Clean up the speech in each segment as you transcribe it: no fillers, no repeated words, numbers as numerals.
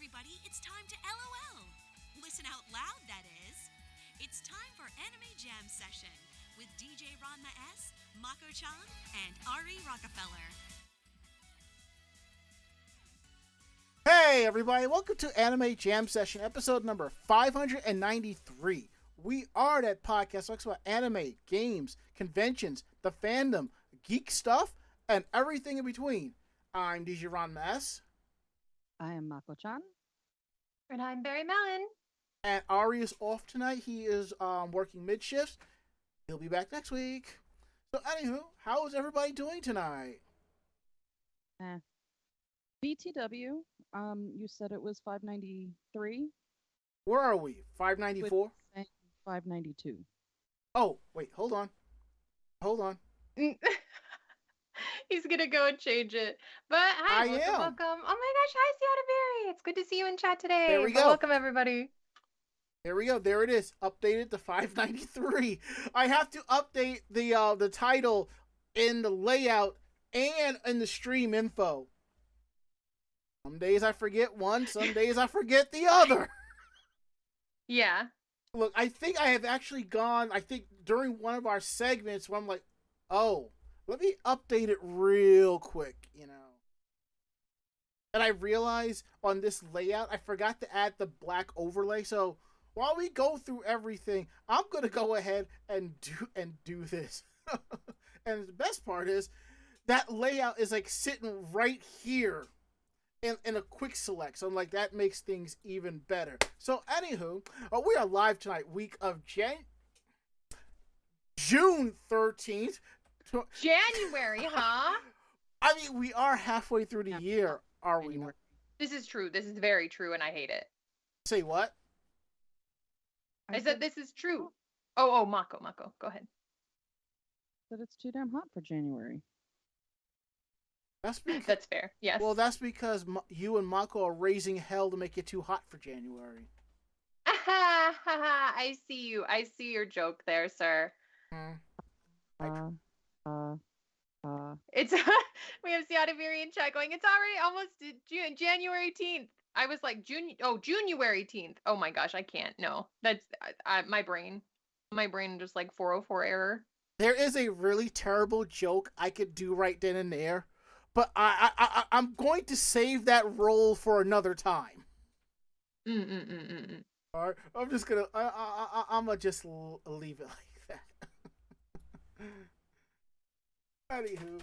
everybody, it's time to LOL. Listen out loud, that is. It's time for Anime Jam Session with DJ Ranma S, Mako-chan, and Ari Rockefeller. Hey everybody, welcome to Anime Jam Session, episode number 593. We are that podcast that talks about anime, games, conventions, the fandom, geek stuff, and everything in between. I'm DJ Ranma S. I am Mako-chan. And I'm Barry Mellon. And Ari is off tonight. He is working mid-shifts. He'll be back next week. So anywho, how is everybody doing tonight? BTW, you said it was 593? Where are we? 594? 592. Oh, wait, hold on. Hold on. He's gonna go and change it. But hi, I am. welcome. Oh my gosh, hi, Seattle. It's good to see you in chat today. There we go. Welcome everybody. There we go. There it is. Updated to 593. I have to update the title in the layout and in the stream info. Some days I forget one, some days I forget the other. Yeah. Look, I think I have actually gone, during one of our segments where I'm like, oh, let me update it real quick, And I realized on this layout, I forgot to add the black overlay. So while we go through everything, I'm going to go ahead and do this. And the best part is that layout is like sitting right here in a quick select. So like that makes things even better. So anywho, we are live tonight, week of June 13th. January, huh? I mean, we are halfway through the year, are we not? This is true. This is very true, and I hate it. Say what? I said this is true. Oh, Mako, go ahead. That it's too damn hot for January. That's fair. Yes. Well, that's because you and Mako are raising hell to make it too hot for January. I see you. I see your joke there, sir. It's we have Siadaviri in chat going, it's already almost June, January 18th. I was like January 18th. Oh my gosh, I can't. No. That's my brain just like 404 error. There is a really terrible joke I could do right then and there, but I'm going to save that role for another time. All right, I'm just gonna I'm gonna just leave it like that. Anywho,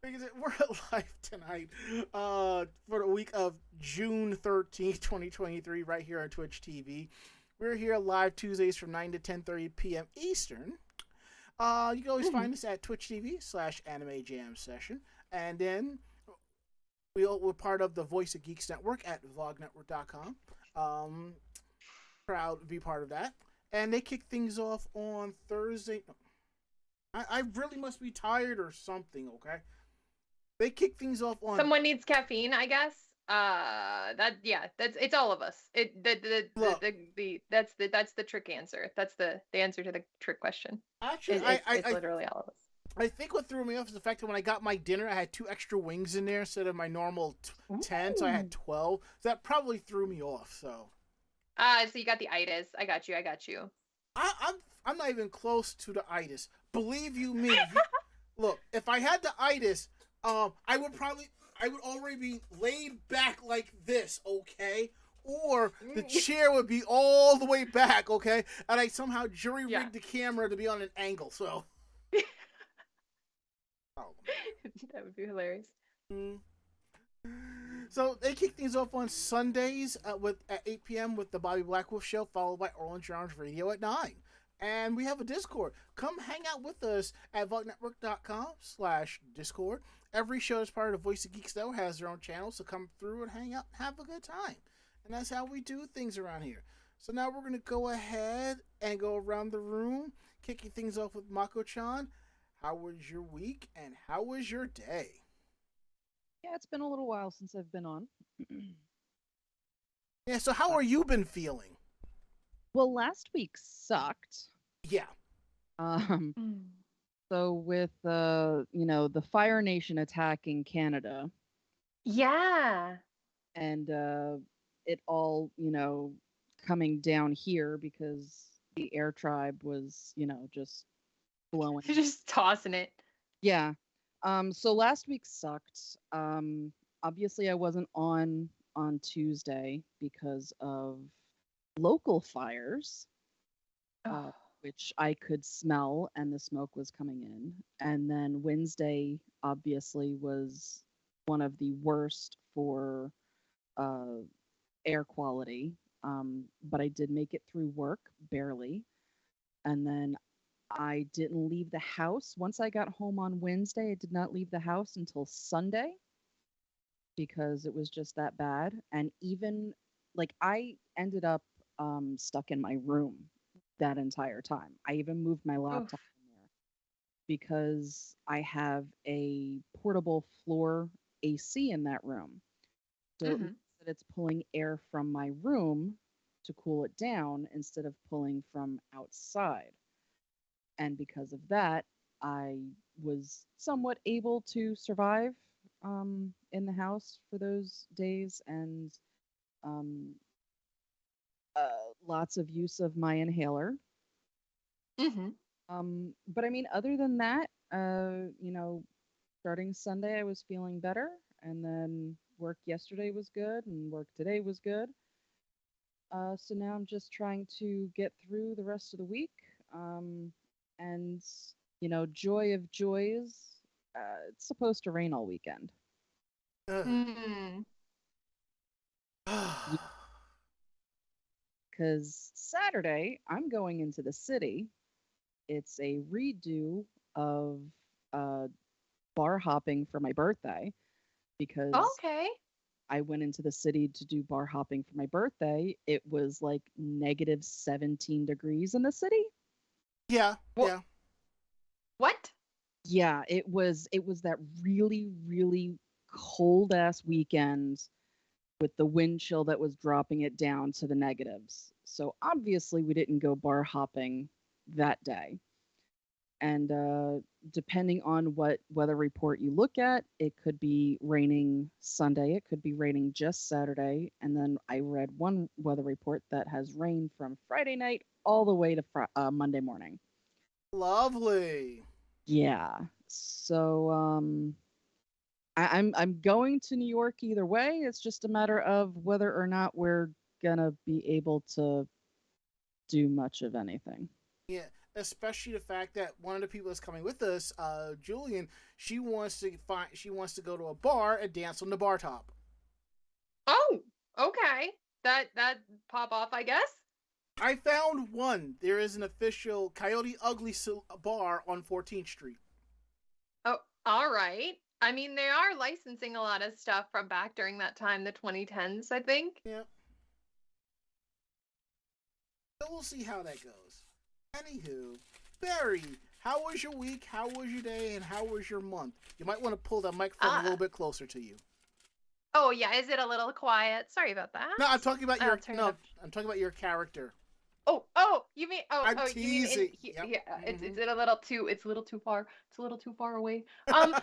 we're live tonight for the week of June 13th, 2023, right here on Twitch TV. We're here live Tuesdays from 9 to 10:30 p.m. Eastern. You can always find us at Twitch TV/Anime Jam Session. And then we're part of the Voice of Geeks Network at vlognetwork.com. Proud to be part of that. And they kick things off on Thursday. I really must be tired or something, okay? They kick things off on... Someone needs caffeine, I guess. It's all of us. That's the trick answer. That's the answer to the trick question. Actually, it's literally all of us. I think what threw me off is the fact that when I got my dinner, I had 2 extra wings in there instead of my normal 10, so I had 12. So that probably threw me off, so... So you got the itis. I got you. I'm not even close to the itis. Believe you me. Look, if I had the itis, I would already be laid back like this, okay? Or the chair would be all the way back, okay? And I somehow jury-rigged the camera to be on an angle, so... That would be hilarious. So they kick things off on Sundays at 8 p.m. with the Bobby Blackwolf Show, followed by Orange Orange Radio at 9. And we have a Discord. Come hang out with us at vlognetwork.com/Discord. Every show is part of the Voice of Geeks Network has their own channel, so come through and hang out and have a good time. And that's how we do things around here. So now we're going to go ahead and go around the room, kicking things off with Mako-chan. How was your week and how was your day? Yeah, it's been a little while since I've been on. Yeah, so how are you been feeling? Well, last week sucked. Yeah. So with the Fire Nation attacking Canada. Yeah. And it all, coming down here because the air tribe was, just blowing. Just tossing it. Yeah. So last week sucked. Obviously I wasn't on Tuesday because of local fires, Oh. which I could smell and the smoke was coming in. And then Wednesday obviously was one of the worst for uh, air quality. But I did make it through work barely. And then I didn't leave the house. Once I got home on Wednesday, I did not leave the house until Sunday because it was just that bad. And even like I ended up stuck in my room that entire time. I even moved my Oof. laptop in there because I have a portable floor AC in that room. So it Hmm. means that it's pulling air from my room to cool it down instead of pulling from outside. And because of that, I was somewhat able to survive in the house for those days, and um, lots of use of my inhaler. Hmm. But I mean, other than that, starting Sunday, I was feeling better, and then work yesterday was good, and work today was good. So now I'm just trying to get through the rest of the week. And, joy of joys, it's supposed to rain all weekend. Ugh. Mm. Because Saturday, I'm going into the city. It's a redo of uh, bar hopping for my birthday because Okay. I went into the city to do bar hopping for my birthday. It was like negative 17 degrees in the city. Yeah, What? yeah. What? Yeah, it was that really, really cold ass weekend with the wind chill that was dropping it down to the negatives. So obviously we didn't go bar hopping that day. And depending on what weather report you look at, it could be raining Sunday, it could be raining just Saturday, and then I read one weather report that has rain from Friday night all the way to Monday morning. Lovely. Yeah. So I'm going to New York either way. It's just a matter of whether or not we're gonna be able to do much of anything. Yeah, especially the fact that one of the people that's coming with us, Julian, she wants to go to a bar and dance on the bar top. Oh, okay. That pop off, I guess. I found one. There is an official Coyote Ugly bar on 14th Street. Oh, all right. I mean, they are licensing a lot of stuff from back during that time, the 2010s, I think. Yeah, so we'll see how that goes. Anywho, Barry, how was your week? How was your day? And how was your month? You might want to pull that microphone a Uh, little bit closer to you. oh yeah, is it a little quiet? Sorry about that. No, I'm talking about I'll your turn it no. up. I'm talking about your character. Oh, you mean I'm you mean in teasing. Yep. yeah, Mm-hmm. it's a little too far. It's a little too far away. But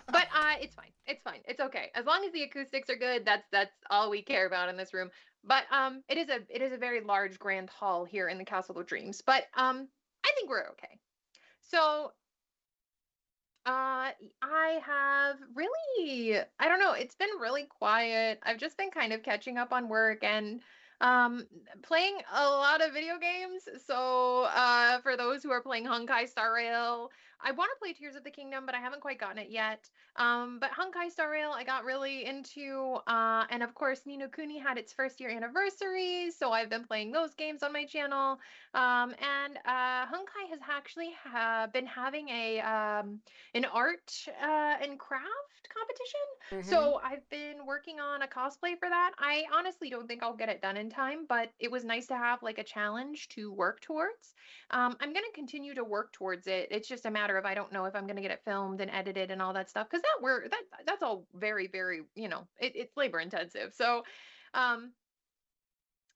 it's fine. It's fine. It's okay. As long as the acoustics are good, that's all we care about in this room. But it is a very large grand hall here in the Castle of Dreams. But I think we're okay. So I have really, I don't know, it's been really quiet. I've just been kind of catching up on work and um playing a lot of video games. So for those who are playing Honkai Star Rail, I want to play Tears of the Kingdom, but I haven't quite gotten it yet. But Honkai Star Rail I got really into, and of course Nino Kuni had its first year anniversary, so I've been playing those games on my channel. And Honkai has actually been having an art and craft competition. Mm-hmm. So I've been working on a cosplay for that. I honestly don't think I'll get it done in time, but it was nice to have like a challenge to work towards. I'm going to continue to work towards it. It's just a matter of I don't know if I'm going to get it filmed and edited and all that stuff because that's all very very it's labor intensive. So um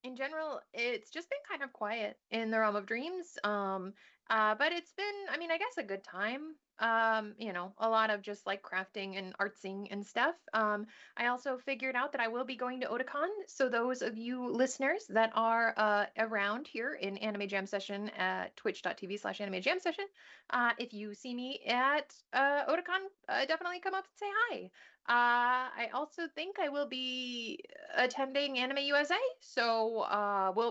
in general, it's just been kind of quiet in the realm of dreams. But it's been, I mean, I guess a good time. A lot of just like crafting and artsing and stuff. I also figured out that I will be going to Otakon. So those of you listeners that are around here in Anime Jam Session at twitch.tv/Anime Jam Session, if you see me at Otakon, definitely come up and say hi. I also think I will be attending Anime USA, so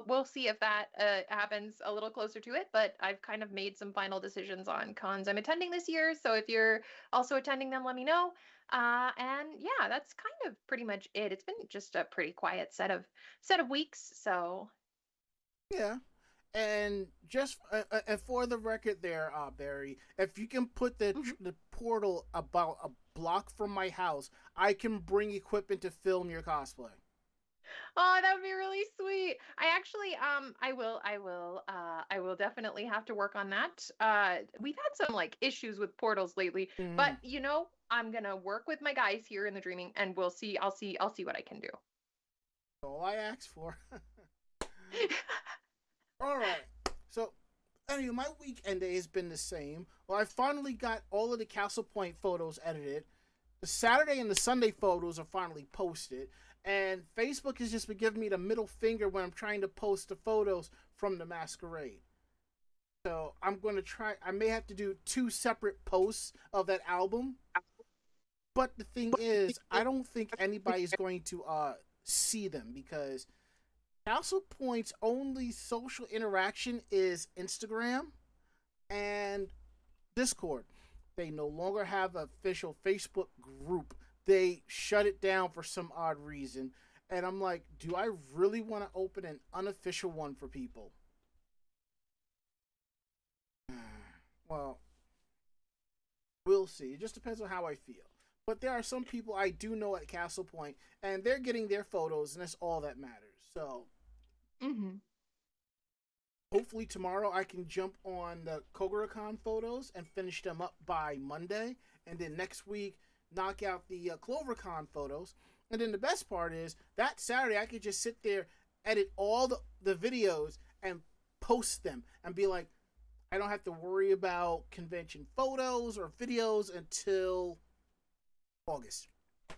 we'll see if that happens a little closer to it. But I've kind of made some final decisions on cons I'm attending this year, so if you're also attending them, let me know. And yeah, that's kind of pretty much it. It's been just a pretty quiet set of weeks, so Yeah. And just and for the record, there, Barry, if you can put the portal about a block from my house, I can bring equipment to film your cosplay. Oh, that would be really sweet. I actually, I will definitely have to work on that. We've had some like issues with portals lately, but Mm. I'm gonna work with my guys here in the Dreaming, and we'll see. I'll see what I can do. All I asked for. All right. So, anyway, my weekend day has been the same. Well, I finally got all of the Castle Point photos edited. The Saturday and the Sunday photos are finally posted. And Facebook has just been giving me the middle finger when I'm trying to post the photos from the masquerade. So I'm going to try. I may have to do 2 separate posts of that album. But the thing is, I don't think anybody is going to see them because Castle Point's only social interaction is Instagram and Discord. They no longer have an official Facebook group. They shut it down for some odd reason. And I'm like, do I really want to open an unofficial one for people? Well, we'll see. It just depends on how I feel. But there are some people I do know at Castle Point, and they're getting their photos, and that's all that matters. So, hopefully tomorrow I can jump on the Kogura-con photos and finish them up by Monday, and then next week knock out the CloverCon photos. And then the best part is that Saturday I could just sit there, edit all the videos, and post them, and be like, I don't have to worry about convention photos or videos until August. So.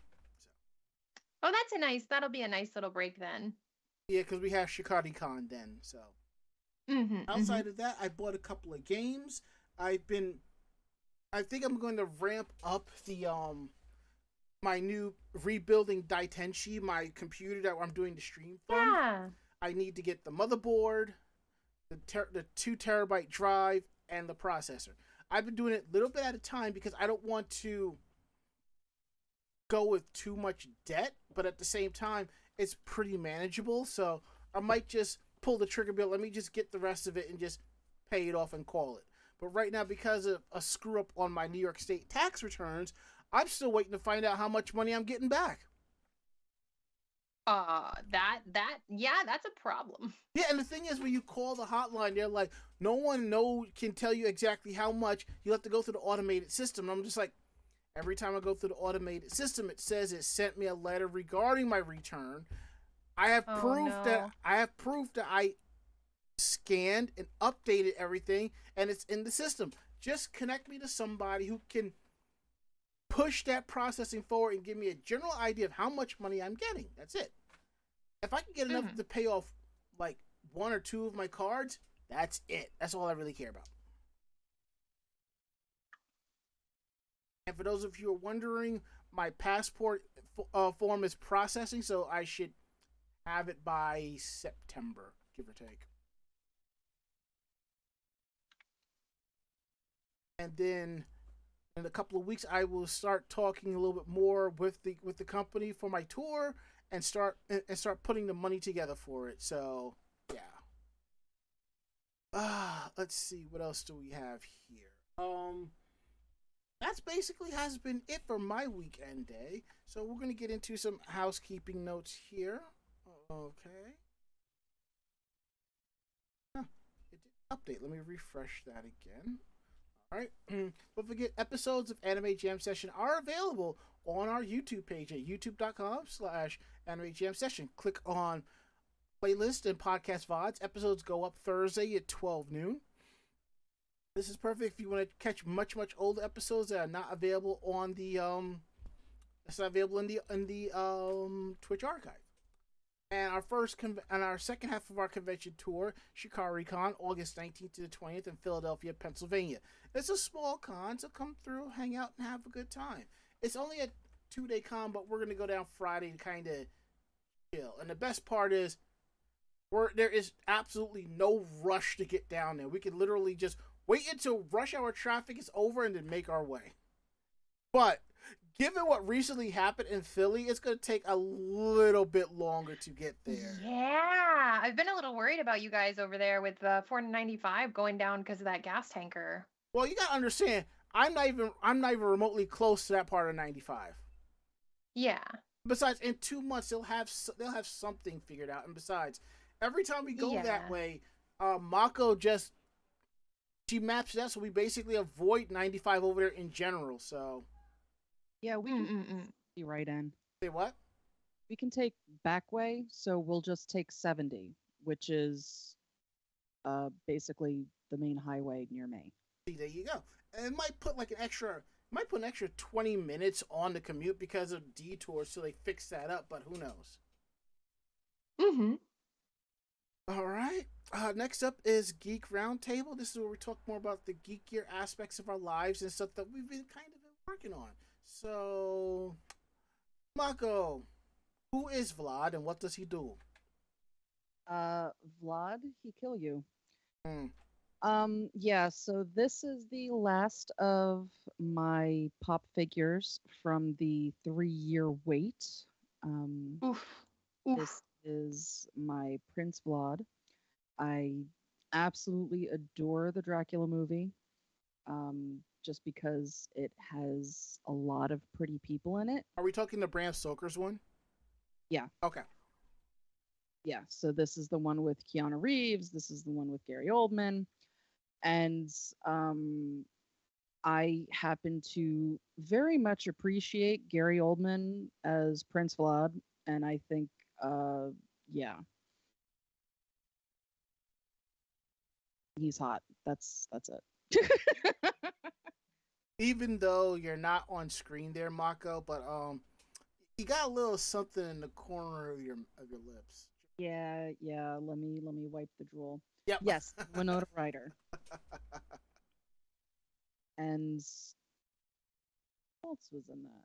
Oh, that'll be a nice little break then. Yeah, because we have ShikariCon then. So outside of that, I bought a couple of games. I think I'm going to ramp up the my new rebuilding Daitenshi, my computer that I'm doing the stream from. Yeah. I need to get the motherboard, the 2 terabyte drive, and the processor. I've been doing it a little bit at a time because I don't want to go with too much debt, but at the same time, it's pretty manageable. So I might just pull the trigger bill. Let me just get the rest of it and just pay it off and call it. But right now, because of a screw up on my New York State tax returns, I'm still waiting to find out how much money I'm getting back. That's a problem. Yeah, and the thing is, when you call the hotline, they're like, no one can tell you exactly how much. You have to go through the automated system. And I'm just like, every time I go through the automated system, it says it sent me a letter regarding my return. I have proof that I scanned and updated everything, and it's in the system. Just connect me to somebody who can push that processing forward and give me a general idea of how much money I'm getting. That's it. If I can get enough to pay off like 1 or 2 of my cards, that's it. That's all I really care about. And for those of you who are wondering, my passport form is processing, so I should have it by September, give or take. And then in a couple of weeks, I will start talking a little bit more with the company for my tour and start putting the money together for it. So yeah. Let's see, what else do we have here? That's basically has been it for my weekend day. So we're gonna get into some housekeeping notes here. Okay. It did update. Let me refresh that again. Alright, don't forget, episodes of Anime Jam Session are available on our YouTube page at youtube.com/Anime Jam Session. Click on playlist and podcast VODs. Episodes go up Thursday at 12 noon. This is perfect if you want to catch much older episodes that are not available on the that's not available in the Twitch archive. And our second half of our convention tour, ShikariCon, August 19th to the 20th in Philadelphia, Pennsylvania. It's a small con, so come through, hang out, and have a good time. It's only a 2-day con, but we're gonna go down Friday to kind of chill. And the best part is, there is absolutely no rush to get down there. We can literally just wait until rush hour traffic is over and then make our way. But given what recently happened in Philly, it's going to take a little bit longer to get there. Yeah, I've been a little worried about you guys over there with the 495 going down because of that gas tanker. Well, you got to understand, I'm not even remotely close to that part of 95. Yeah. Besides, in 2 months they'll have something figured out. And besides, every time we go that way, Mako she maps it out, so we basically avoid 95 over there in general. So Yeah, we can be right in. say what? We can take back way, so we'll just take 70, which is basically the main highway near me. See, there you go. And it might put an extra 20 minutes on the commute because of detours, so they fix that up. But who knows? Mm-hmm. All right. Next up is Geek Roundtable. This is where we talk more about the geekier aspects of our lives and stuff that we've been working on. So, Mako, who is Vlad and what does he do? Vlad, he kill you. Yeah, so this is the last of my pop figures from the 3-year wait. Oof. This is my Prince Vlad. I absolutely adore the Dracula movie, just because it has a lot of pretty people in it. Are we talking the Bram Stoker's one? Yeah. Okay. Yeah, so this is the one with Keanu Reeves. This is the one with Gary Oldman. And I happen to very much appreciate Gary Oldman as Prince Vlad. And I think, yeah. He's hot. That's it. Even though you're not on screen there, Mako, but you got a little something in the corner of your lips. Yeah. Let me wipe the drool. Yep. Yes, Winona Ryder. And what else was in that?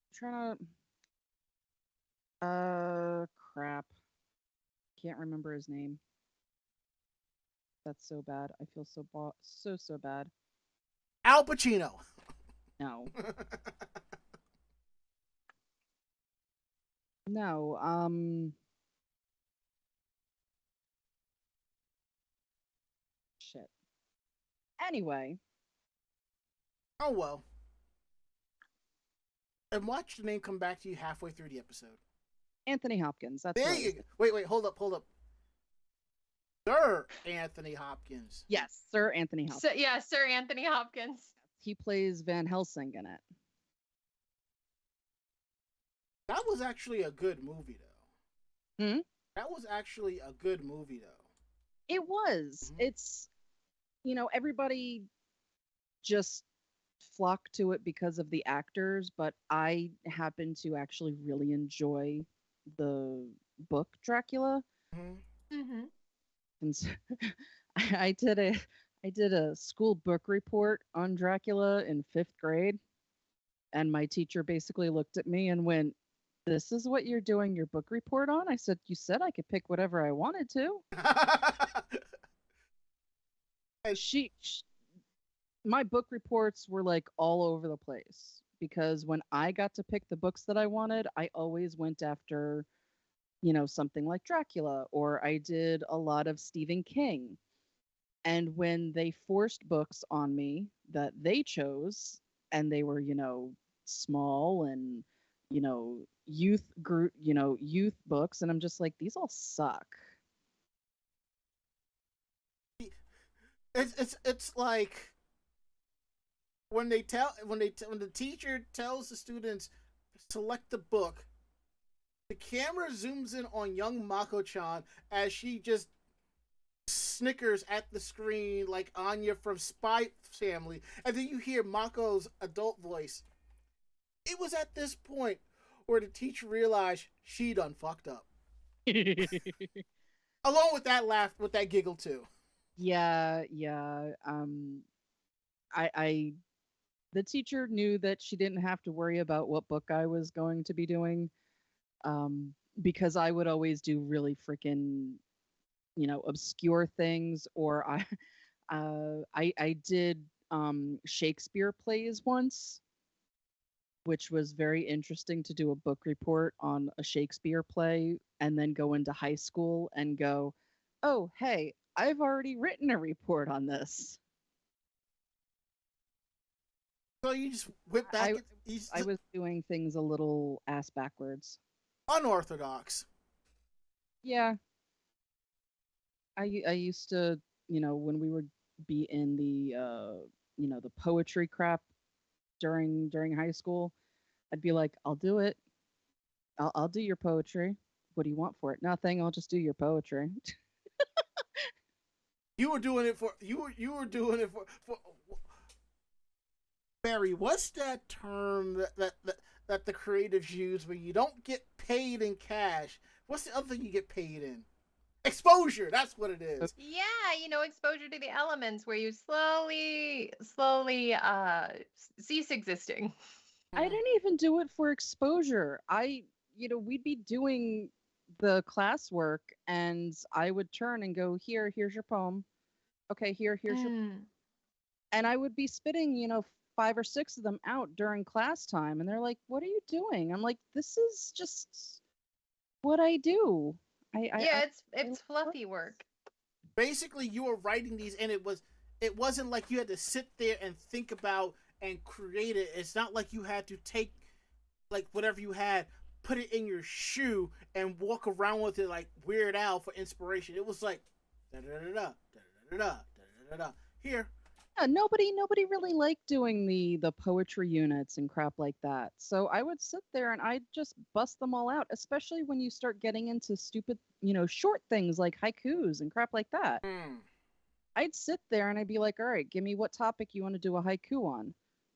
I'm trying to. Crap. Can't remember his name. That's so bad. I feel so bad. Al Pacino. No. No. Shit. Anyway. Oh well. And watch the name come back to you halfway through the episode. Anthony Hopkins. That's there you go. Wait, hold up. Sir Anthony Hopkins. Yes, Sir Anthony Hopkins. So, yeah, Sir Anthony Hopkins. He plays Van Helsing in it. That was actually a good movie, though. That was actually a good movie, though. It was. It's, everybody just flocked to it because of the actors, but I happen to actually really enjoy the book Dracula. Mm-hmm. And so, I did a school book report on Dracula in 5th grade, and my teacher basically looked at me and went, "This is what you're doing your book report on?" I said, "You said I could pick whatever I wanted to." And my book reports were all over the place because when I got to pick the books that I wanted, I always went after, something like Dracula, or I did a lot of Stephen King. And when they forced books on me that they chose, and they were, small and, youth group, youth books, and I'm just like, these all suck. It's like when the teacher tells the students select the book, the camera zooms in on young Mako-chan as she just Snickers at the screen like Anya from Spy Family, and then you hear Mako's adult voice. It was at this point where the teacher realized she done fucked up. Along with that laugh, with that giggle too. Yeah, yeah. I the teacher knew that she didn't have to worry about what book I was going to be doing, because I would always do really freaking, obscure things, or I did Shakespeare plays once, which was very interesting to do a book report on a Shakespeare play and then go into high school and go, oh, hey, I've already written a report on this. So you just whip back. I was doing things a little ass backwards. Unorthodox. Yeah. I used to, when we would be in the, the poetry crap during high school, I'd be like, I'll do it. I'll do your poetry. What do you want for it? Nothing. I'll just do your poetry. You were doing it for you were doing it for Barry. What's that term that the creatives use when you don't get paid in cash? What's the other thing you get paid in? Exposure. That's what it is. Yeah, exposure to the elements where you slowly cease existing. I didn't even do it for exposure. We'd be doing the classwork and I would turn and go, here's your poem. Okay, here's your, and I would be spitting, 5 or 6 of them out during class time. And they're like, what are you doing? I'm like, this is just what I do. It's fluffy work. Basically, you were writing these, and it wasn't like you had to sit there and think about and create it. It's not like you had to take like whatever you had, put it in your shoe, and walk around with it like Weird Al for inspiration. It was like da da da da da da da da. Here. Yeah, nobody really liked doing the poetry units and crap like that. So I would sit there and I'd just bust them all out, especially when you start getting into stupid, short things like haikus and crap like that. I'd sit there and I'd be like, all right, give me what topic you want to do a haiku on.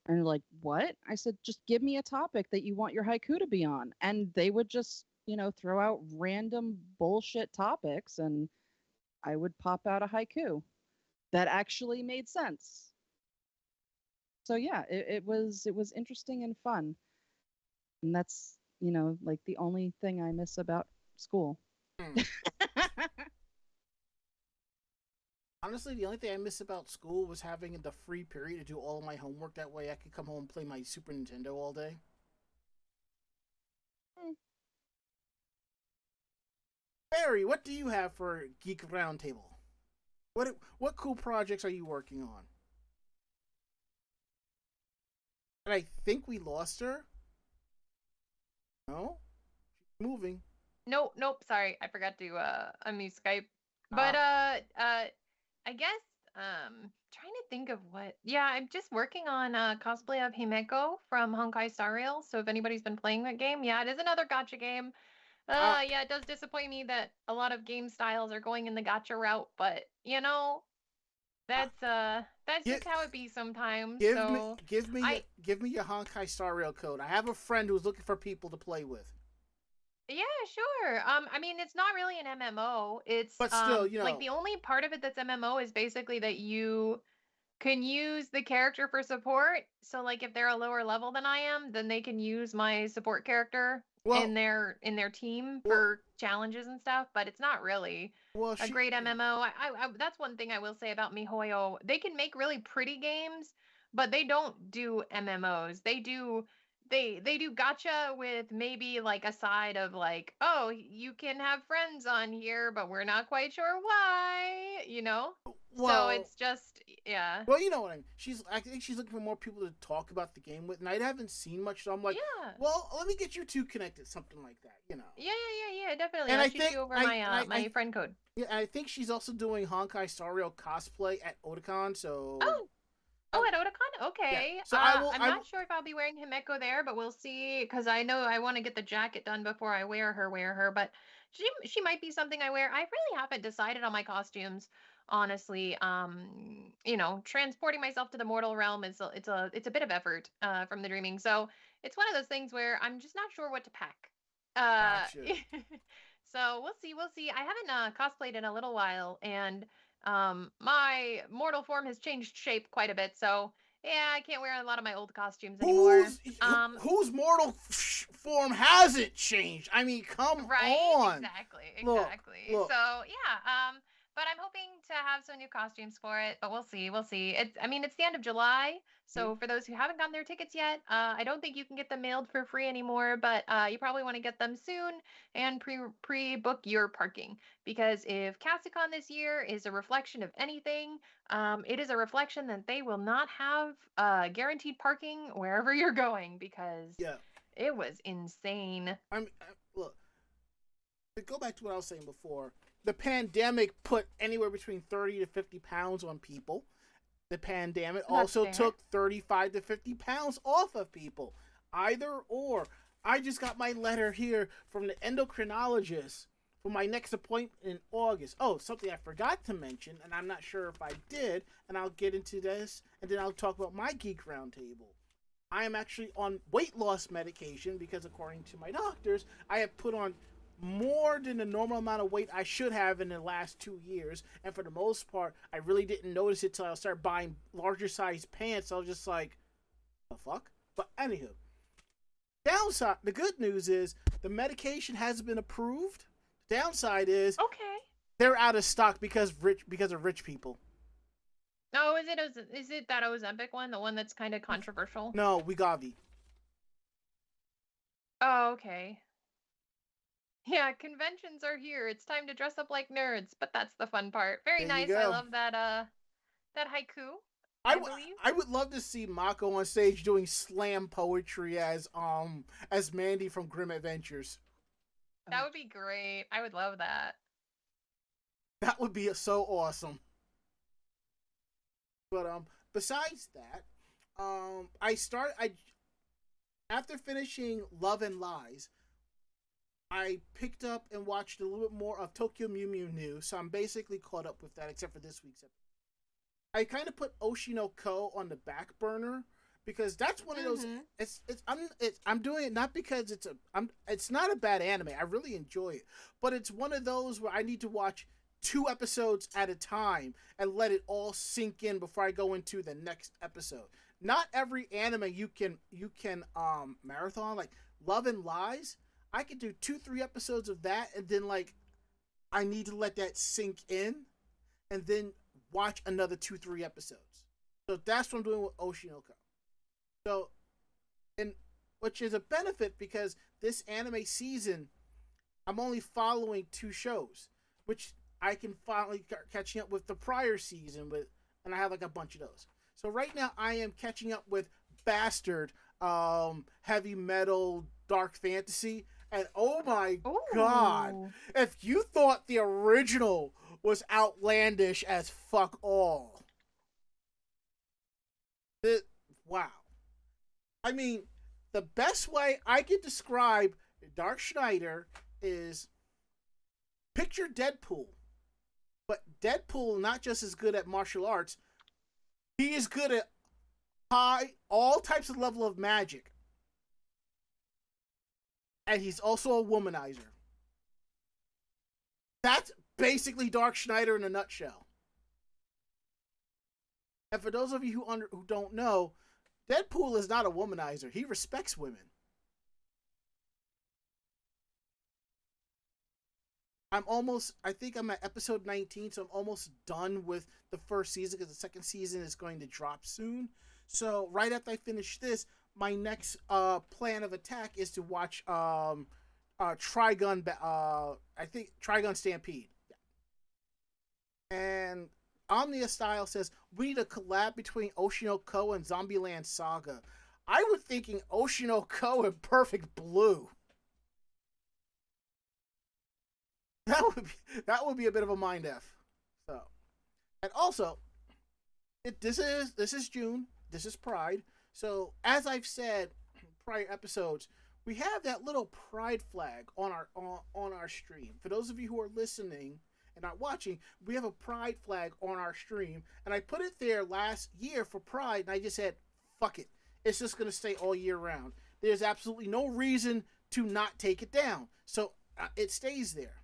And they're like, what? I said, just give me a topic that you want your haiku to be on. And they would just, throw out random bullshit topics and I would pop out a haiku that actually made sense. So yeah, it was interesting and fun. And that's, like the only thing I miss about school. Honestly, the only thing I miss about school was having the free period to do all of my homework. That way I could come home and play my Super Nintendo all day. Barry, what do you have for Geek Roundtable? What cool projects are you working on? And I think we lost her. No? She's moving. Nope. Sorry, I forgot to unmute Skype. But I guess trying to think of what. Yeah, I'm just working on cosplay of Himeko from Honkai Star Rail. So if anybody's been playing that game, yeah, it is another gacha game. Yeah, it does disappoint me that a lot of game styles are going in the gacha route, but that's just how it be sometimes. Give me your Honkai Star Rail code. I have a friend who's looking for people to play with. Yeah, sure. I mean, it's not really an MMO. It's but still, like the only part of it that's MMO is basically that you can use the character for support. So like if they're a lower level than I am, then they can use my support character in their team for challenges and stuff, but it's not really a great MMO. I that's one thing I will say about MiHoYo. They can make really pretty games, but they don't do MMOs. They do gacha with maybe like a side of like, oh, you can have friends on here, but we're not quite sure why, so it's just, yeah. Well, you know what I mean. I think she's looking for more people to talk about the game with, and I haven't seen much, so I'm like, well, let me get you two connected, something like that, Yeah, definitely. And I'll shoot you over my friend code. Yeah, and I think she's also doing Honkai Star Rail cosplay at Otakon, so... Oh, at Otakon? Okay. Yeah. So I'm not sure if I'll be wearing Himeko there, but we'll see, because I know I want to get the jacket done before I wear her, but she might be something I wear. I really haven't decided on my costumes. honestly, transporting myself to the mortal realm is it's a bit of effort from the dreaming. So it's one of those things where I'm just not sure what to pack. Uh, Gotcha. so we'll see. I haven't cosplayed in a little while, and my mortal form has changed shape quite a bit. So yeah, I can't wear a lot of my old costumes anymore. Whose mortal form hasn't changed? I mean, come Right? on. Exactly. Look, Exactly. look. So yeah, but I'm hoping to have some new costumes for it, but we'll see. We'll see. It's the end of July, Hmm? so for those who haven't gotten their tickets yet, I don't think you can get them mailed for free anymore, but you probably want to get them soon and pre-book your parking, because if CastiCon this year is a reflection of anything, it is a reflection that they will not have guaranteed parking wherever you're going, because Yeah. it was insane. Look. To go back to what I was saying before, the pandemic put anywhere between 30 to 50 pounds on people. The pandemic That's also fair. took 35 to 50 pounds off of people. Either or. I just got my letter here from the endocrinologist for my next appointment in August. Oh, something I forgot to mention, and I'm not sure if I did, and I'll get into this, and then I'll talk about my Geek Roundtable. I am actually on weight loss medication because, according to my doctors, I have put on more than the normal amount of weight I should have in the last 2 years. And for the most part, I really didn't notice it till I started buying larger size pants. I was just like, the fuck? But anywho, downside, the good news is the medication has been approved. The downside is Okay. they're out of stock because of rich people. Oh, is it that Ozempic one, the one that's kind of controversial? No, Wegovy. Oh, okay. Yeah, conventions are here. It's time to dress up like nerds, but that's the fun part. Very There you nice. I go. love that haiku, I, I w- believe. I would love to see Mako on stage doing slam poetry as Mandy from Grim Adventures. That would be great. I would love that. That would be so awesome. But besides that, I after finishing Love and Lies, I picked up and watched a little bit more of Tokyo Mew Mew News, so I'm basically caught up with that except for this week's episode. I kind of put Oshinoko on the back burner because that's one of those. Mhm. I'm doing it not because it's not a bad anime. I really enjoy it, but it's one of those where I need to watch 2 episodes at a time and let it all sink in before I go into the next episode. Not every anime you can marathon, like Love and Lies. I could do 2-3 episodes of that, and then like I need to let that sink in, and then watch another 2-3 episodes. So that's what I'm doing with Oshinoko. So, and which is a benefit because this anime season, I'm only following 2 shows, which I can finally start catching up with the prior season with, and I have like a bunch of those. So right now I am catching up with Bastard, heavy metal, dark fantasy, and oh my god, Ooh. if you thought the original was outlandish as fuck all, wow. I mean, the best way I could describe Dark Schneider is picture Deadpool, but Deadpool not just as good at martial arts, he is good at all types of level of magic, and he's also a womanizer. That's basically Dark Schneider in a nutshell. And for those of you who don't know, Deadpool is not a womanizer. He respects women. I think I'm at episode 19, so I'm almost done with the first season because the second season is going to drop soon. So right after I finish this, my next plan of attack is to watch Trigun. I think Trigun Stampede. And Omnia Style says we need a collab between Oshinoko and Zombieland Saga. I was thinking Oshinoko and Perfect Blue. That would be a bit of a mind f. So, and also, this is June. This is Pride. So as I've said in prior episodes, we have that little Pride flag on our stream. For those of you who are listening and not watching, we have a pride flag on our stream, and I put it there last year for pride, and I just said, fuck it. It's just going to stay all year round. There's absolutely no reason to not take it down. So it stays there.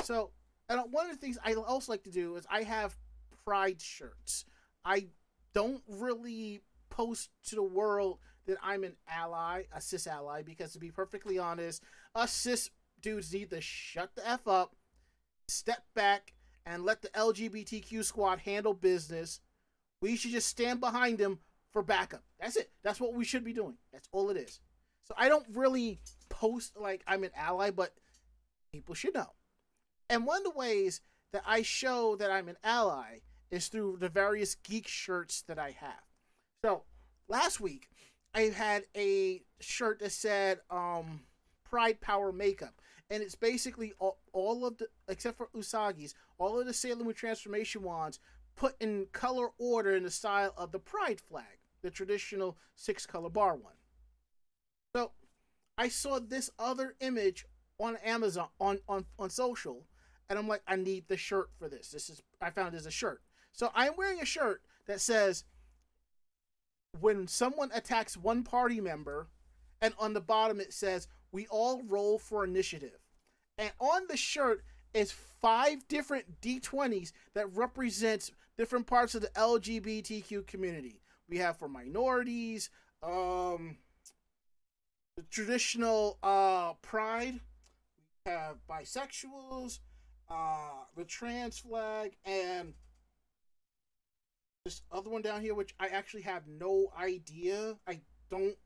So, and one of the things I also like to do is I have pride shirts. I don't really post to the world that I'm an ally, a cis ally, because to be perfectly honest, us cis dudes need to shut the F up, step back, and let the LGBTQ squad handle business. We should just stand behind them for backup. That's it. That's what we should be doing. That's all it is. So I don't really post like I'm an ally, but people should know. And one of the ways that I show that I'm an ally is through the various geek shirts that I have. So last week, I had a shirt that said Pride Power Makeup. And it's basically all of the, except for Usagi's, all of the Sailor Moon transformation wands put in color order in the style of the Pride flag, the traditional 6-color bar one. So I saw this other image on Amazon, on social, and I'm like, I need the shirt for this. I found it as a shirt. So I'm wearing a shirt that says, when someone attacks one party member, and on the bottom it says, we all roll for initiative. And on the shirt is 5 different D20s that represents different parts of the LGBTQ community. We have for minorities, the traditional pride, we have bisexuals, the trans flag, and this other one down here, which I actually have no idea. I don't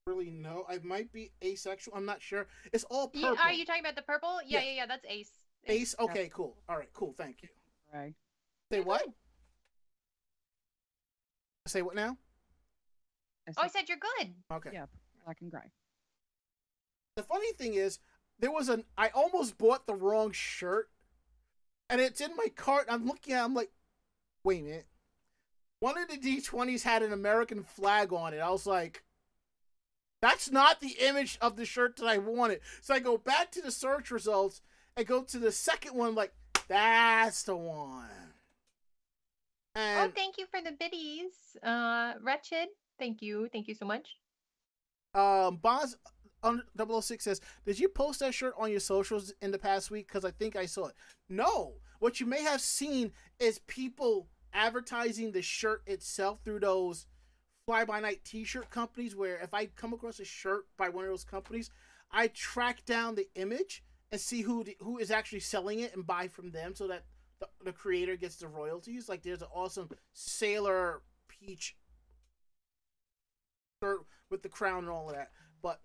really know. I might be asexual. I'm not sure. It's all purple. Are you talking about the purple? Yeah. That's Ace. Ace? Okay, cool. All right, cool. Thank you. Right. Say what? Say what now? I said you're good. Okay. Yeah, black and gray. The funny thing is, I almost bought the wrong shirt, and it's in my cart. I'm looking at it, I'm like, wait a minute. One of the D20s had an American flag on it. I was like, that's not the image of the shirt that I wanted. So I go back to the search results and go to the second one, like, that's the one. And, thank you for the biddies. Wretched. Thank you. Thank you so much. Bonds on 006 says, did you post that shirt on your socials in the past week? Because I think I saw it. No. What you may have seen is people advertising the shirt itself through those fly-by-night t-shirt companies, where if I come across a shirt by one of those companies, I track down the image and see who is actually selling it and buy from them, so that the creator gets the royalties. Like, there's an awesome Sailor Peach shirt with the crown and all of that. But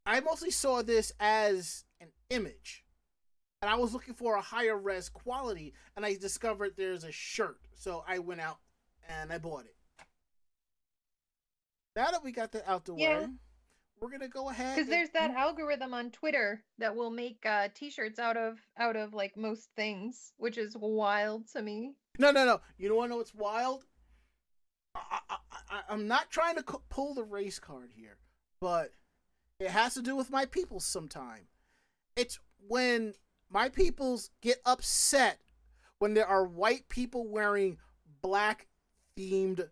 I mostly saw this as an image, and I was looking for a higher res quality, and I discovered there's a shirt. So I went out and I bought it. Now that we got that out the way, we're gonna go ahead. Because there's that algorithm on Twitter that will make t-shirts out of like most things, which is wild to me. No. You don't want to know what's wild? I'm not trying to pull the race card here, but it has to do with my peoples sometime. It's when my peoples get upset when there are white people wearing black themed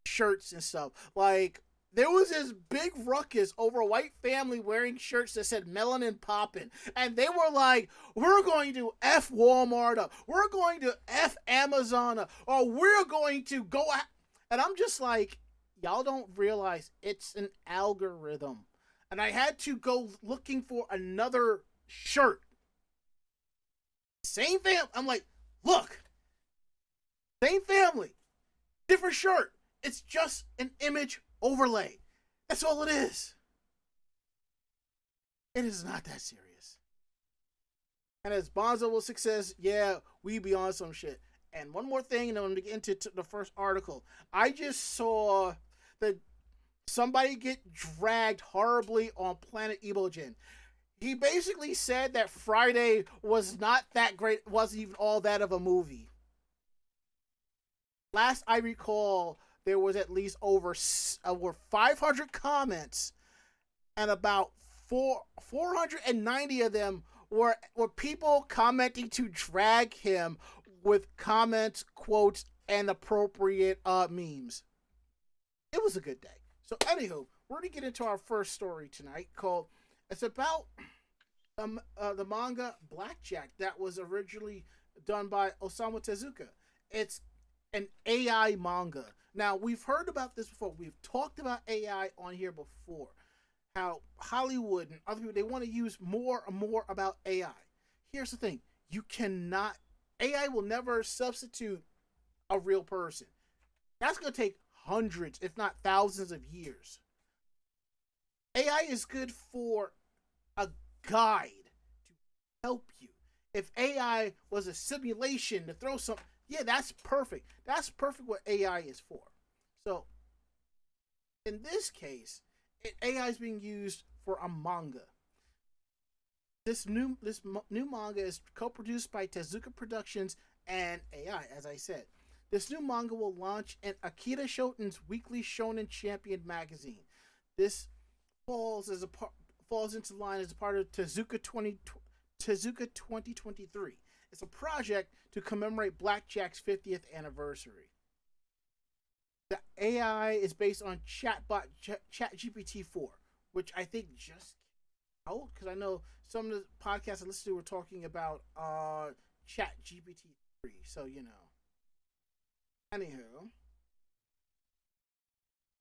shirts and stuff. Like, there was this big ruckus over a white family wearing shirts that said melanin poppin', and they were like, we're going to F Walmart up, we're going to F Amazon up, or we're going to go and I'm just like, y'all don't realize it's an algorithm. And I had to go looking for another shirt, same family. I'm like, look, same family, different shirt. It's just an image overlay. That's all it is. It is not that serious. And as Bonzo06 says, yeah, we be on some shit. And one more thing, and I'm going to get into the first article. I just saw that somebody get dragged horribly on Planet Ebogen. He basically said that Friday was not that great, wasn't even all that of a movie. Last I recall, there was at least over 500 comments, and about 490 of them were people commenting to drag him with comments, quotes, and appropriate memes. It was a good day. So, anywho, we're gonna get into our first story tonight. It's about the manga Blackjack that was originally done by Osamu Tezuka. It's an AI manga. Now, we've heard about this before. We've talked about AI on here before. How Hollywood and other people, they want to use more and more about AI. Here's the thing. AI will never substitute a real person. That's going to take hundreds, if not thousands of years. AI is good for a guide to help you. If AI was a simulation to throw some, yeah, that's perfect. That's perfect what AI is for. So, in this case, AI is being used for a manga. This new manga is co-produced by Tezuka Productions and AI, as I said. This new manga will launch in Akira Shoten's weekly Shonen Champion magazine. This falls into line as a part of Tezuka 2023. It's a project to commemorate Blackjack's 50th anniversary. The AI is based on ChatGPT-4, which I think just came out, because I know some of the podcasts I listen to were talking about ChatGPT-3, so you know. Anywho,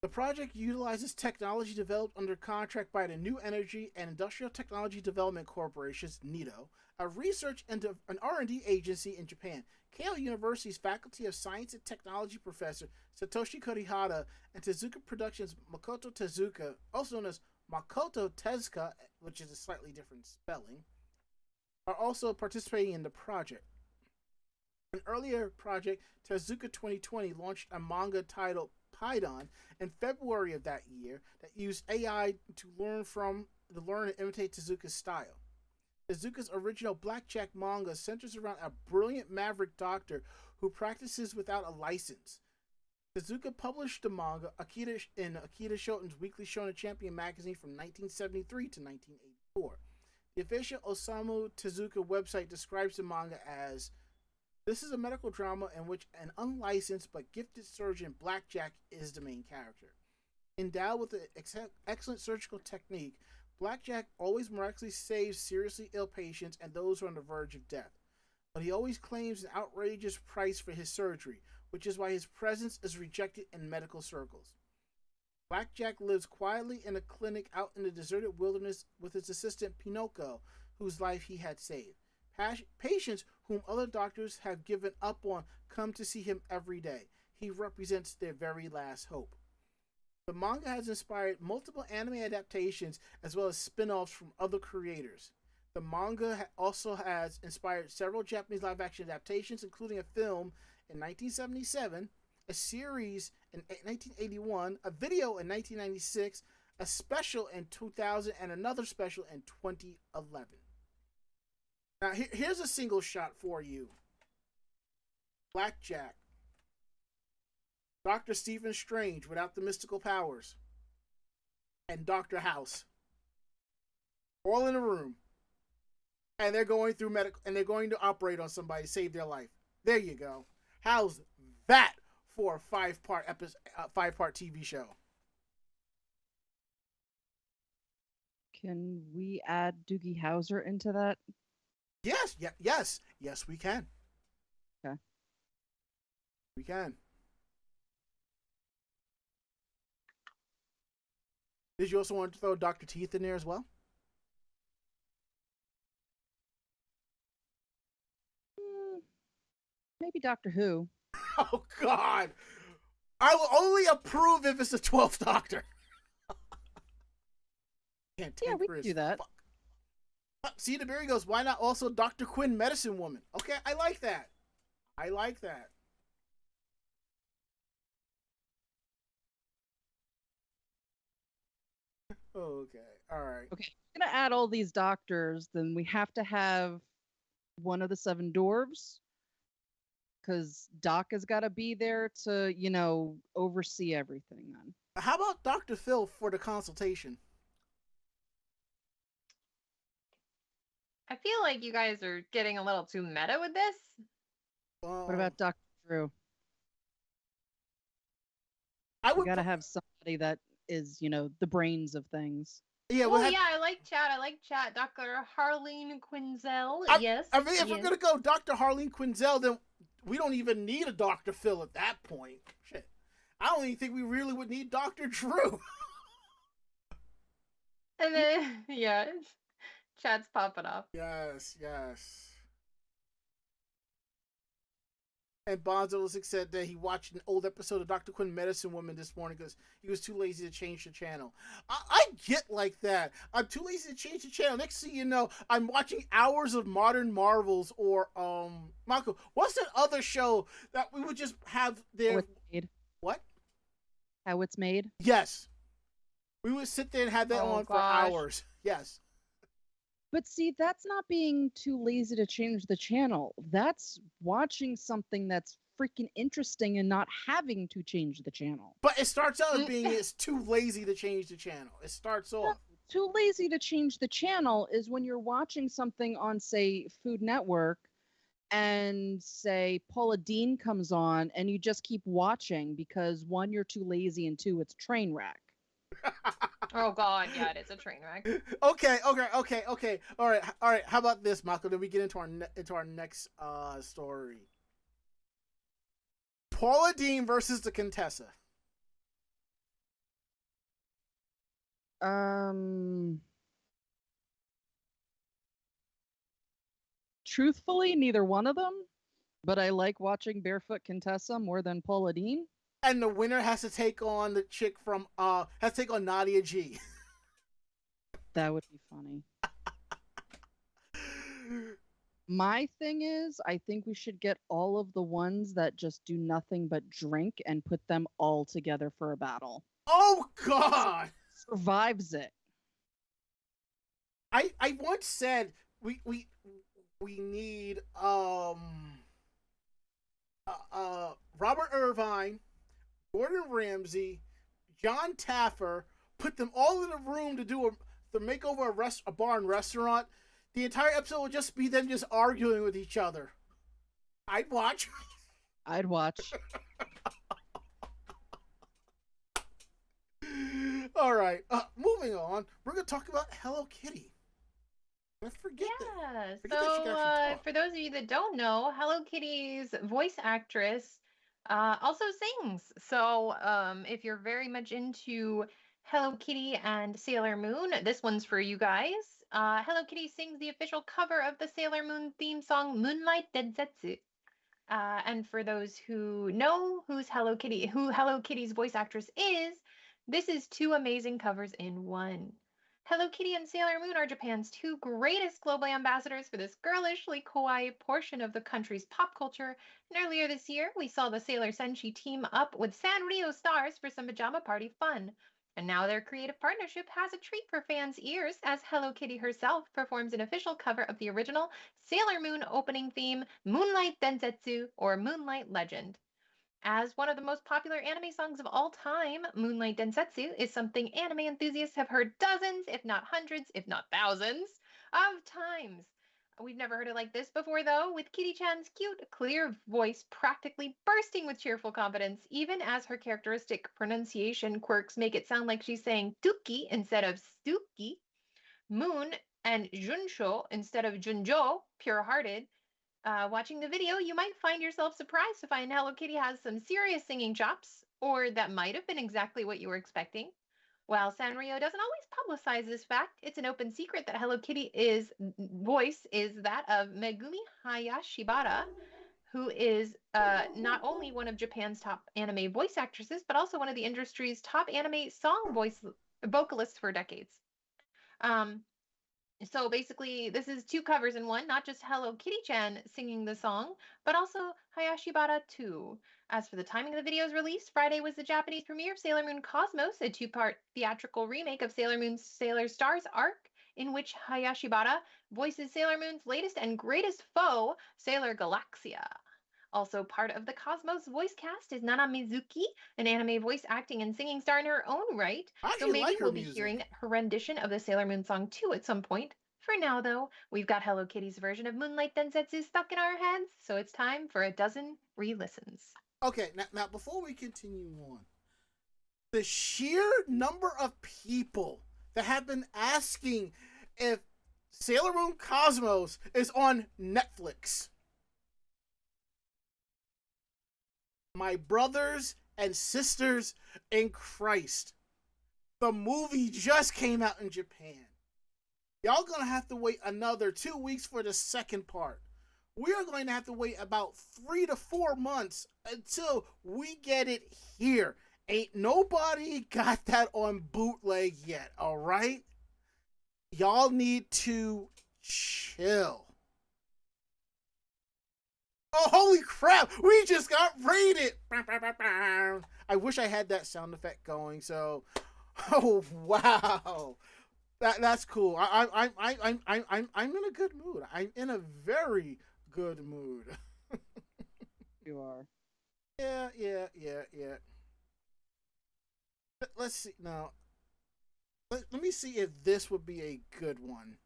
the project utilizes technology developed under contract by the New Energy and Industrial Technology Development Corporations, NITO, a research and an R&D agency in Japan. Keio University's Faculty of Science and Technology professor Satoshi Kurihara and Tezuka Productions' Makoto Tezuka, also known as Makoto Tezuka, which is a slightly different spelling, are also participating in the project. An earlier project, Tezuka 2020, launched a manga titled Paidon in February of that year that used AI to learn and imitate Tezuka's style. Tezuka's original Blackjack manga centers around a brilliant maverick doctor who practices without a license. Tezuka published the manga in Akira Shoten's Weekly Shonen Champion magazine from 1973 to 1984. The official Osamu Tezuka website describes the manga as, "This is a medical drama in which an unlicensed but gifted surgeon, Blackjack, is the main character. Endowed with an excellent surgical technique, Blackjack always miraculously saves seriously ill patients and those who are on the verge of death. But he always claims an outrageous price for his surgery, which is why his presence is rejected in medical circles. Blackjack lives quietly in a clinic out in the deserted wilderness with his assistant Pinocchio, whose life he had saved. Patients whom other doctors have given up on come to see him every day. He represents their very last hope." The manga has inspired multiple anime adaptations as well as spin-offs from other creators. The manga also has inspired several Japanese live-action adaptations, including a film in 1977, a series in 1981, a video in 1996, a special in 2000, and another special in 2011. Now, here's a single shot for you. Blackjack. Dr. Stephen Strange without the mystical powers. And Dr. House. All in a room. And they're going through medical, and they're going to operate on somebody to save their life. There you go. How's that for a five-part TV show? Can we add Doogie Howser into that? Yes, we can. Okay. We can. Did you also want to throw Dr. Teeth in there as well? Maybe Doctor Who. Oh, God. I will only approve if it's the 12th Doctor. Yeah, we can do that. See, the Barry goes, why not also Dr. Quinn, Medicine Woman? Okay, I like that. Okay, all right. Okay, if we're going to add all these doctors, then we have to have one of the seven dwarves. Because Doc has got to be there to, oversee everything then. How about Dr. Phil for the consultation? I feel like you guys are getting a little too meta with this. What about Dr. Drew? I We would gotta have somebody that is, the brains of things. Yeah, Oh yeah, I like chat. I like chat. Dr. Harleen Quinzel. Yes. I mean, if yes. we're gonna go Dr. Harleen Quinzel, then we don't even need a Dr. Phil at that point. Shit, I don't even think we really would need Dr. Drew. And then yeah, chat's popping up. Yes. And Bonzo said that he watched an old episode of Dr. Quinn Medicine Woman this morning because he was too lazy to change the channel. I get like that. I'm too lazy to change the channel. Next thing you know, I'm watching hours of Modern Marvels or Marco. What's that other show that we would just have there? How It's Made. What? How It's Made? Yes. We would sit there and have that on for hours. Yes. But see, that's not being too lazy to change the channel. That's watching something that's freaking interesting and not having to change the channel. But it starts out as being it's too lazy to change the channel. It starts off. Too lazy to change the channel is when you're watching something on, say, Food Network and, say, Paula Deen comes on and you just keep watching because, one, you're too lazy, and two, it's a train wreck. Oh God, yeah, it is a train wreck. Okay. All right. How about this, Michael? Then we get into our next story. Paula Deen versus the Contessa. Truthfully, neither one of them. But I like watching Barefoot Contessa more than Paula Deen. And the winner has to take on the chick from has to take on Nadia G. That would be funny. My thing is, I think we should get all of the ones that just do nothing but drink and put them all together for a battle. Oh God! Survives it. I once said we need Robert Irvine, Gordon Ramsay, John Taffer, put them all in a room to make over a bar and restaurant. The entire episode would just be them just arguing with each other. I'd watch. I'd watch. All right. Moving on. We're going to talk about Hello Kitty. I forget that. Forget that So, for those of you that don't know, Hello Kitty's voice actress also sings. So, if you're very much into Hello Kitty and Sailor Moon, this one's for you guys. Hello Kitty sings the official cover of the Sailor Moon theme song Moonlight Densetsu. And for those who know who Hello Kitty's voice actress is, this is two amazing covers in one. Hello Kitty and Sailor Moon are Japan's two greatest global ambassadors for this girlishly kawaii portion of the country's pop culture. And earlier this year, we saw the Sailor Senshi team up with Sanrio stars for some pajama party fun. And now their creative partnership has a treat for fans' ears as Hello Kitty herself performs an official cover of the original Sailor Moon opening theme, Moonlight Densetsu, or Moonlight Legend. As one of the most popular anime songs of all time, Moonlight Densetsu is something anime enthusiasts have heard dozens, if not hundreds, if not thousands, of times. We've never heard it like this before, though, with Kitty-chan's cute, clear voice practically bursting with cheerful confidence, even as her characteristic pronunciation quirks make it sound like she's saying Tuki instead of Stuki. Moon and Junsho instead of Junjo, pure-hearted. Watching the video, you might find yourself surprised to find Hello Kitty has some serious singing chops, or that might have been exactly what you were expecting. While Sanrio doesn't always publicize this fact, it's an open secret that Hello Kitty's voice is that of Megumi Hayashibara, who is not only one of Japan's top anime voice actresses, but also one of the industry's top anime song vocalists for decades. So basically, this is two covers in one, not just Hello Kitty-chan singing the song, but also Hayashibara too. As for the timing of the video's release, Friday was the Japanese premiere of Sailor Moon Cosmos, a two-part theatrical remake of Sailor Moon's Sailor Stars arc, in which Hayashibara voices Sailor Moon's latest and greatest foe, Sailor Galaxia. Also part of the Cosmos voice cast is Nana Mizuki, an anime voice acting and singing star in her own right. So maybe we'll be hearing her rendition of the Sailor Moon song too at some point. For now, though, we've got Hello Kitty's version of Moonlight Densetsu stuck in our heads, so it's time for a dozen re-listens. Okay, now before we continue on, the sheer number of people that have been asking if Sailor Moon Cosmos is on Netflix. My brothers and sisters in Christ, the movie just came out in Japan. Y'all gonna have to wait another 2 weeks for the second part. We are going to have to wait about 3 to 4 months until we get it here. Ain't nobody got that on bootleg yet, alright? Y'all need to chill. Oh, holy crap! We just got raided! I wish I had that sound effect going, so... Oh, wow. That's cool. I'm in a good mood. I'm in a very good mood. You are. Yeah. Let's see. Now, let me see if this would be a good one.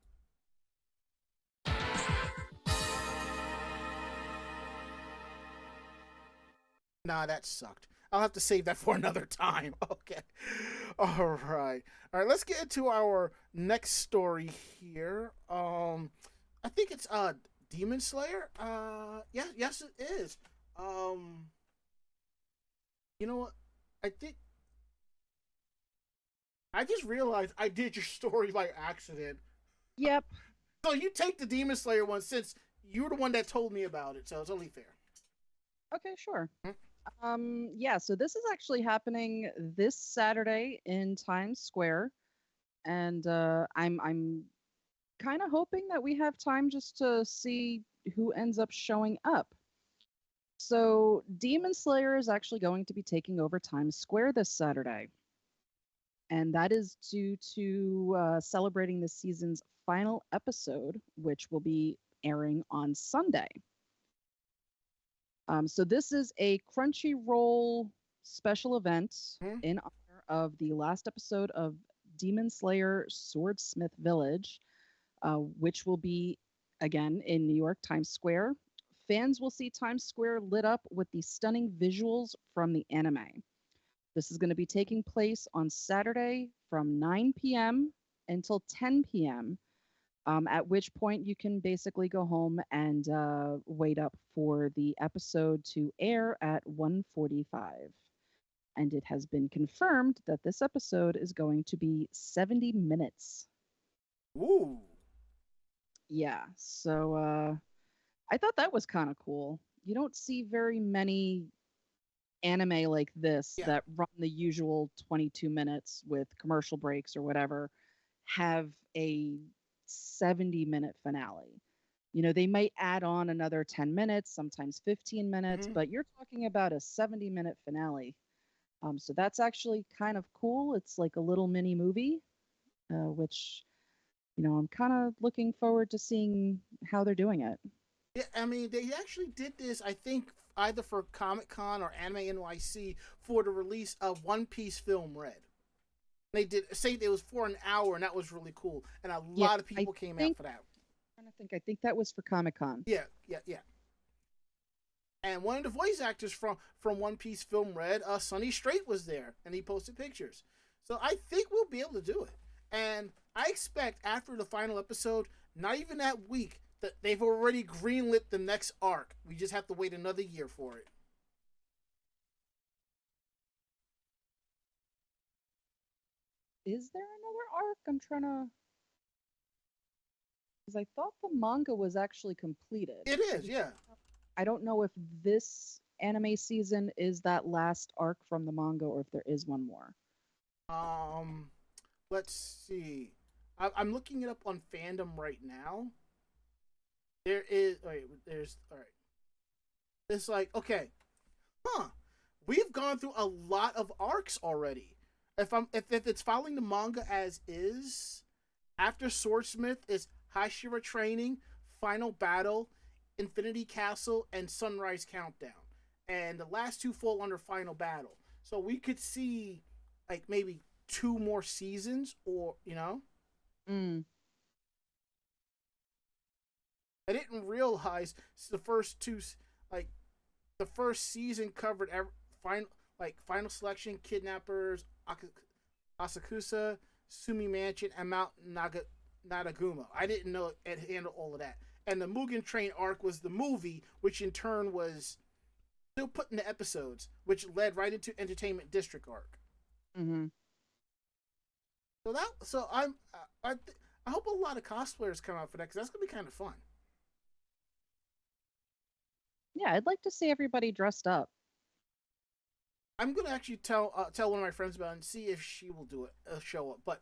Nah, that sucked. I'll have to save that for another time. Okay. All right. Let's get into our next story here. I think it's Demon Slayer. Yes it is. You know what? I just realized I did your story by accident. Yep. So you take the Demon Slayer one since you were the one that told me about it, so it's only fair. Okay, sure. Yeah, so this is actually happening this Saturday in Times Square, and I'm kind of hoping that we have time just to see who ends up showing up. So Demon Slayer is actually going to be taking over Times Square this Saturday, and that is due to celebrating the season's final episode, which will be airing on Sunday. So this is a Crunchyroll special event in honor of the last episode of Demon Slayer Swordsmith Village, which will be, again, in New York Times Square. Fans will see Times Square lit up with the stunning visuals from the anime. This is going to be taking place on Saturday from 9 p.m. until 10 p.m., at which point you can basically go home and wait up for the episode to air at 1:45. And it has been confirmed that this episode is going to be 70 minutes. Ooh. Yeah, so I thought that was kind of cool. You don't see very many anime like this that run the usual 22 minutes with commercial breaks or whatever, have a 70-minute finale. You know, they might add on another 10 minutes, sometimes 15 minutes, but you're talking about a 70-minute finale. So that's actually kind of cool. It's like a little mini movie, which, you know, I'm kind of looking forward to seeing how they're doing it. Yeah, I mean, they actually did this, I think, either for Comic-Con or Anime NYC for the release of One Piece Film Red. They did say it was for an hour, and that was really cool. And a lot of people came out for that. I think that was for Comic-Con. Yeah. And one of the voice actors from One Piece Film Red, Sonny Strait, was there, and he posted pictures. So I think we'll be able to do it. And I expect after the final episode, not even that week, that they've already greenlit the next arc. We just have to wait another year for it. Is there another arc? I'm trying to... Because I thought the manga was actually completed. It is, yeah. I don't know if this anime season is that last arc from the manga or if there is one more. Let's see. I'm looking it up on Fandom right now. There is... Wait, there's... Alright. It's like, okay. We've gone through a lot of arcs already. If it's following the manga as is, after Swordsmith is Hashira Training, Final Battle, Infinity Castle, and Sunrise Countdown. And the last two fall under Final Battle. So we could see, like, maybe 2 more seasons, or, you know? I didn't realize the first two, like the first season covered final selection, kidnappers, Asakusa, Sumi Mansion, and Mount Nadaguma. I didn't know it handled all of that. And the Mugen Train arc was the movie, which in turn was still put into episodes, which led right into Entertainment District arc. Mm-hmm. So I hope a lot of cosplayers come out for that because that's gonna be kind of fun. Yeah, I'd like to see everybody dressed up. I'm gonna actually tell one of my friends about it and see if she will do it, show up. But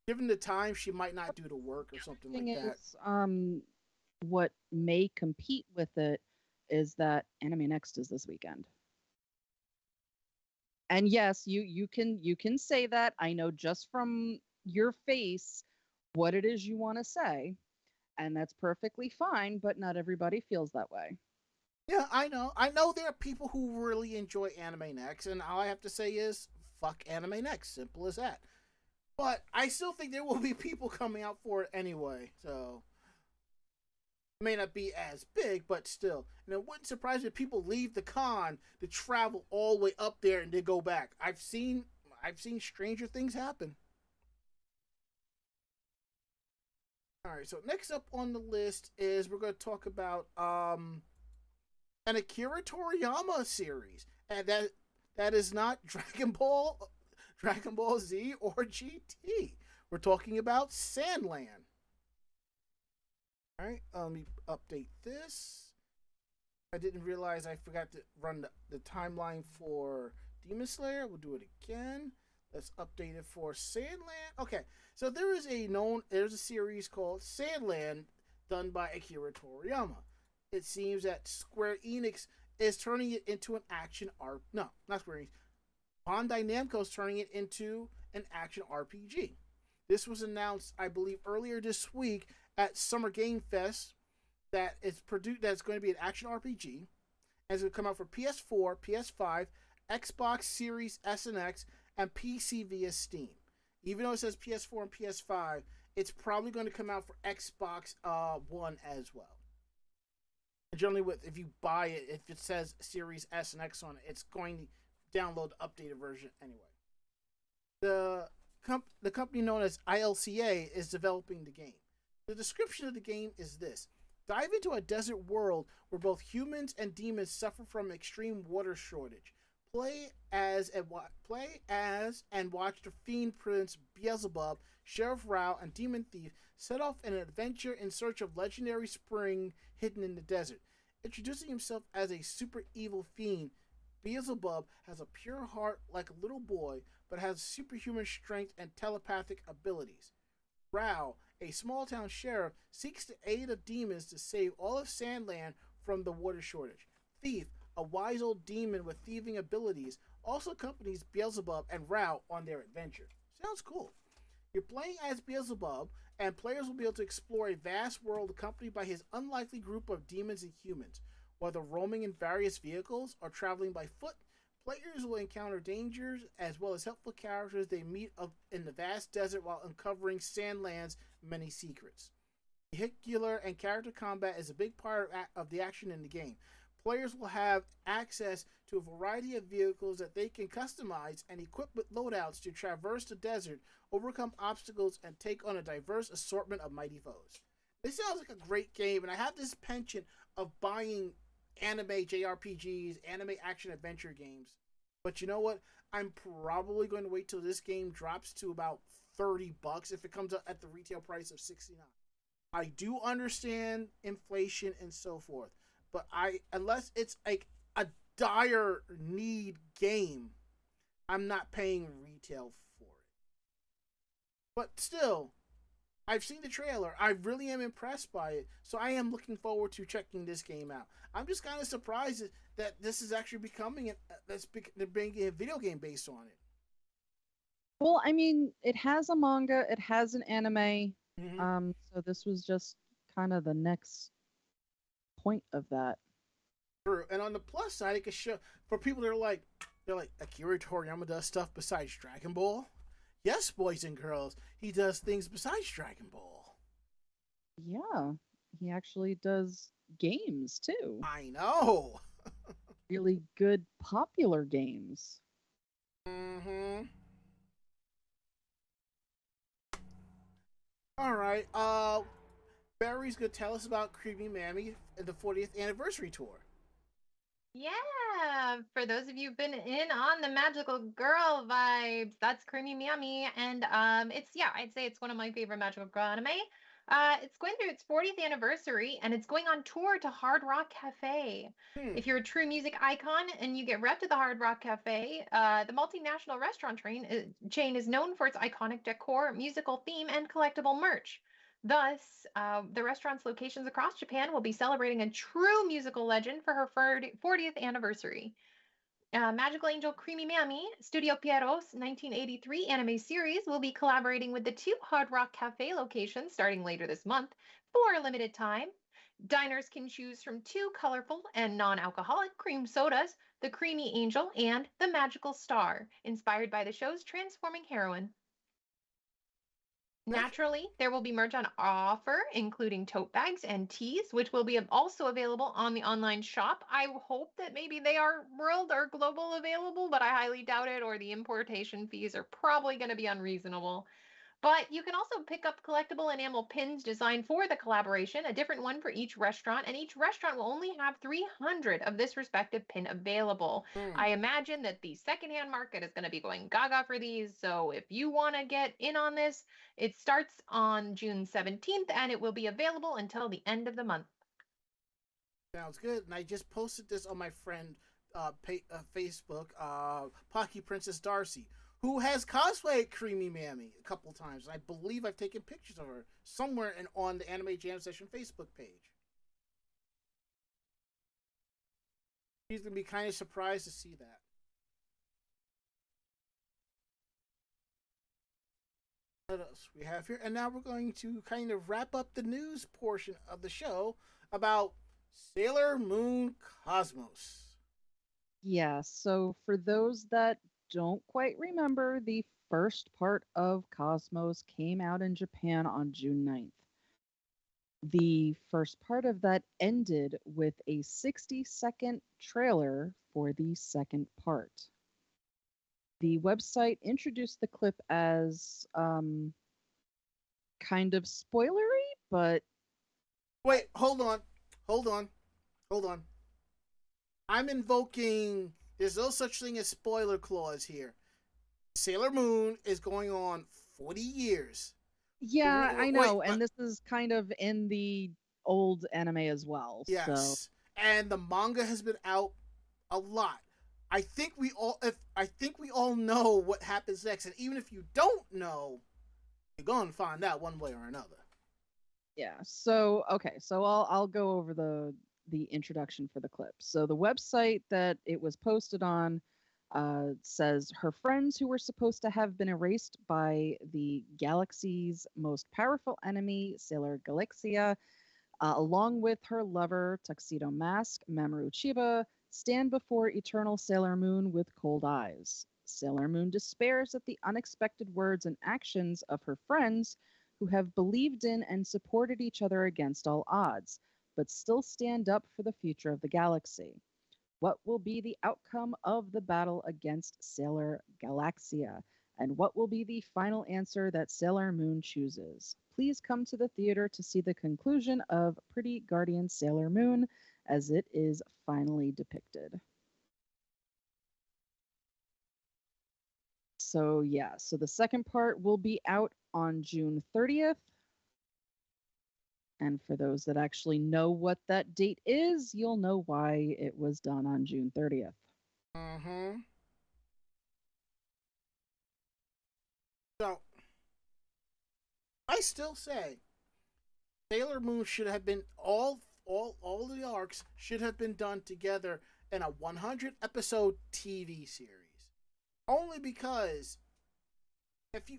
given the time, she might not do the work or something like that. What may compete with it is that Anime Next is this weekend. And yes, you can say that. I know just from your face what it is you want to say, and that's perfectly fine, but not everybody feels that way. Yeah, I know. I know there are people who really enjoy Anime Next, and all I have to say is fuck Anime Next. Simple as that. But I still think there will be people coming out for it anyway, so it may not be as big, but still. And it wouldn't surprise me if people leave the con to travel all the way up there and then go back. I've seen stranger things happen. Alright, so next up on the list is we're going to talk about an Akira Toriyama series. And that is not Dragon Ball Z or GT. We're talking about Sandland. Alright, let me update this. I didn't realize I forgot to run the timeline for Demon Slayer. We'll do it again. Let's update it for Sandland. Okay, so there's a series called Sandland done by Akira Toriyama. It seems that Square Enix is turning it into an action no, not Square Enix. Bandai Namco is turning it into an action RPG. This was announced, I believe, earlier this week at Summer Game Fest that it's going to be an action RPG. And it's going to come out for PS4, PS5, Xbox Series S and X, and PC via Steam. Even though it says PS4 and PS5, it's probably going to come out for Xbox One as well. And generally, if you buy it, if it says Series S and X on it, it's going to download the updated version anyway. The company known as ILCA is developing the game. The description of the game is this. Dive into a desert world where both humans and demons suffer from extreme water shortage. Play as and watch the fiend prince Beelzebub, Sheriff Rao, and demon thief set off an adventure in search of legendary spring hidden in the desert. Introducing himself as a super evil fiend, Beelzebub has a pure heart like a little boy, but has superhuman strength and telepathic abilities. Rao, a small-town sheriff, seeks the aid of demons to save all of Sandland from the water shortage. Thief, a wise old demon with thieving abilities, also accompanies Beelzebub and Rao on their adventure. Sounds cool. You're playing as Beelzebub, and players will be able to explore a vast world accompanied by his unlikely group of demons and humans. Whether roaming in various vehicles or traveling by foot, players will encounter dangers as well as helpful characters they meet in the vast desert while uncovering Sandland's many secrets. Vehicular and character combat is a big part of the action in the game. Players will have access to a variety of vehicles that they can customize and equip with loadouts to traverse the desert, overcome obstacles, and take on a diverse assortment of mighty foes. This sounds like a great game, and I have this penchant of buying anime JRPGs, anime action adventure games. But you know what? I'm probably going to wait till this game drops to about $30 if it comes up at the retail price of $69. I do understand inflation and so forth, but unless it's like a dire need game, I'm not paying retail for it. But still, I've seen the trailer. I really am impressed by it, so I am looking forward to checking this game out. I'm just kind of surprised that this is actually becoming they're making a video game based on it. Well, I mean, it has a manga, it has an anime, Mm-hmm. so this was just kind of the next point of that. True. And on the plus side, it could show for people that are like Akira Toriyama does stuff besides Dragon Ball. Yes, boys and girls, he does things besides Dragon Ball. Yeah, he actually does games too. I know. Really good popular games. Mm-hmm. All right. Barry's gonna tell us about Creamy Mami and the 40th anniversary tour. Yeah, for those of you who've been in on the magical girl vibes, that's Creamy Mami, and it's yeah, I'd say it's one of my favorite magical girl anime. It's going through its 40th anniversary, and it's going on tour to Hard Rock Cafe. Hmm. If you're a true music icon and you get rep to the Hard Rock Cafe, the multinational restaurant chain is known for its iconic decor, musical theme, and collectible merch. Thus, the restaurant's locations across Japan will be celebrating a true musical legend for her 40th anniversary. Magical Angel Creamy Mami, Studio Pierrot's 1983 anime series, will be collaborating with the two Hard Rock Cafe locations starting later this month for a limited time. Diners can choose from two colorful and non-alcoholic cream sodas, the Creamy Angel and the Magical Star, inspired by the show's transforming heroine. Naturally, there will be merch on offer, including tote bags and tees, which will be also available on the online shop. I hope that maybe they are world or global available, but I highly doubt it, or the importation fees are probably going to be unreasonable. But you can also pick up collectible enamel pins designed for the collaboration, a different one for each restaurant, and each restaurant will only have 300 of this respective pin available. I imagine that the secondhand market is going to be going gaga for these, so if you want to get in on this, it starts on June 17th and it will be available until the end of the month. Sounds good. And I just posted this on my friend Facebook, Pocky Princess Darcy, who has cosplayed Creamy Mami a couple times. I believe I've taken pictures of her somewhere on the Anime Jam Session Facebook page. She's going to be kind of surprised to see that. What else we have here? And now we're going to kind of wrap up the news portion of the show about Sailor Moon Cosmos. Yeah, so for those that don't quite remember, the first part of Cosmos came out in Japan on June 9th. The first part of that ended with a 60-second trailer for the second part. The website introduced the clip as kind of spoilery, but... Wait, hold on. I'm invoking... There's no such thing as spoiler clause here. Sailor Moon is going on 40 years. Yeah, I know, and this is kind of in the old anime as well. Yes, so. And the manga has been out a lot. I think we all know what happens next, and even if you don't know, you're going to find out one way or another. Yeah. So okay. So I'll go over the introduction for the clip. So the website that it was posted on says her friends who were supposed to have been erased by the galaxy's most powerful enemy, Sailor Galaxia, along with her lover, Tuxedo Mask, Mamoru Chiba, stand before eternal Sailor Moon with cold eyes. Sailor Moon despairs at the unexpected words and actions of her friends who have believed in and supported each other against all odds, but still stand up for the future of the galaxy. What will be the outcome of the battle against Sailor Galaxia? And what will be the final answer that Sailor Moon chooses? Please come to the theater to see the conclusion of Pretty Guardian Sailor Moon as it is finally depicted. So yeah, so the second part will be out on June 30th. And for those that actually know what that date is, you'll know why it was done on June 30th. Mm-hmm. So, I still say Sailor Moon should have been all the arcs should have been done together in a 100 episode TV series. Only because if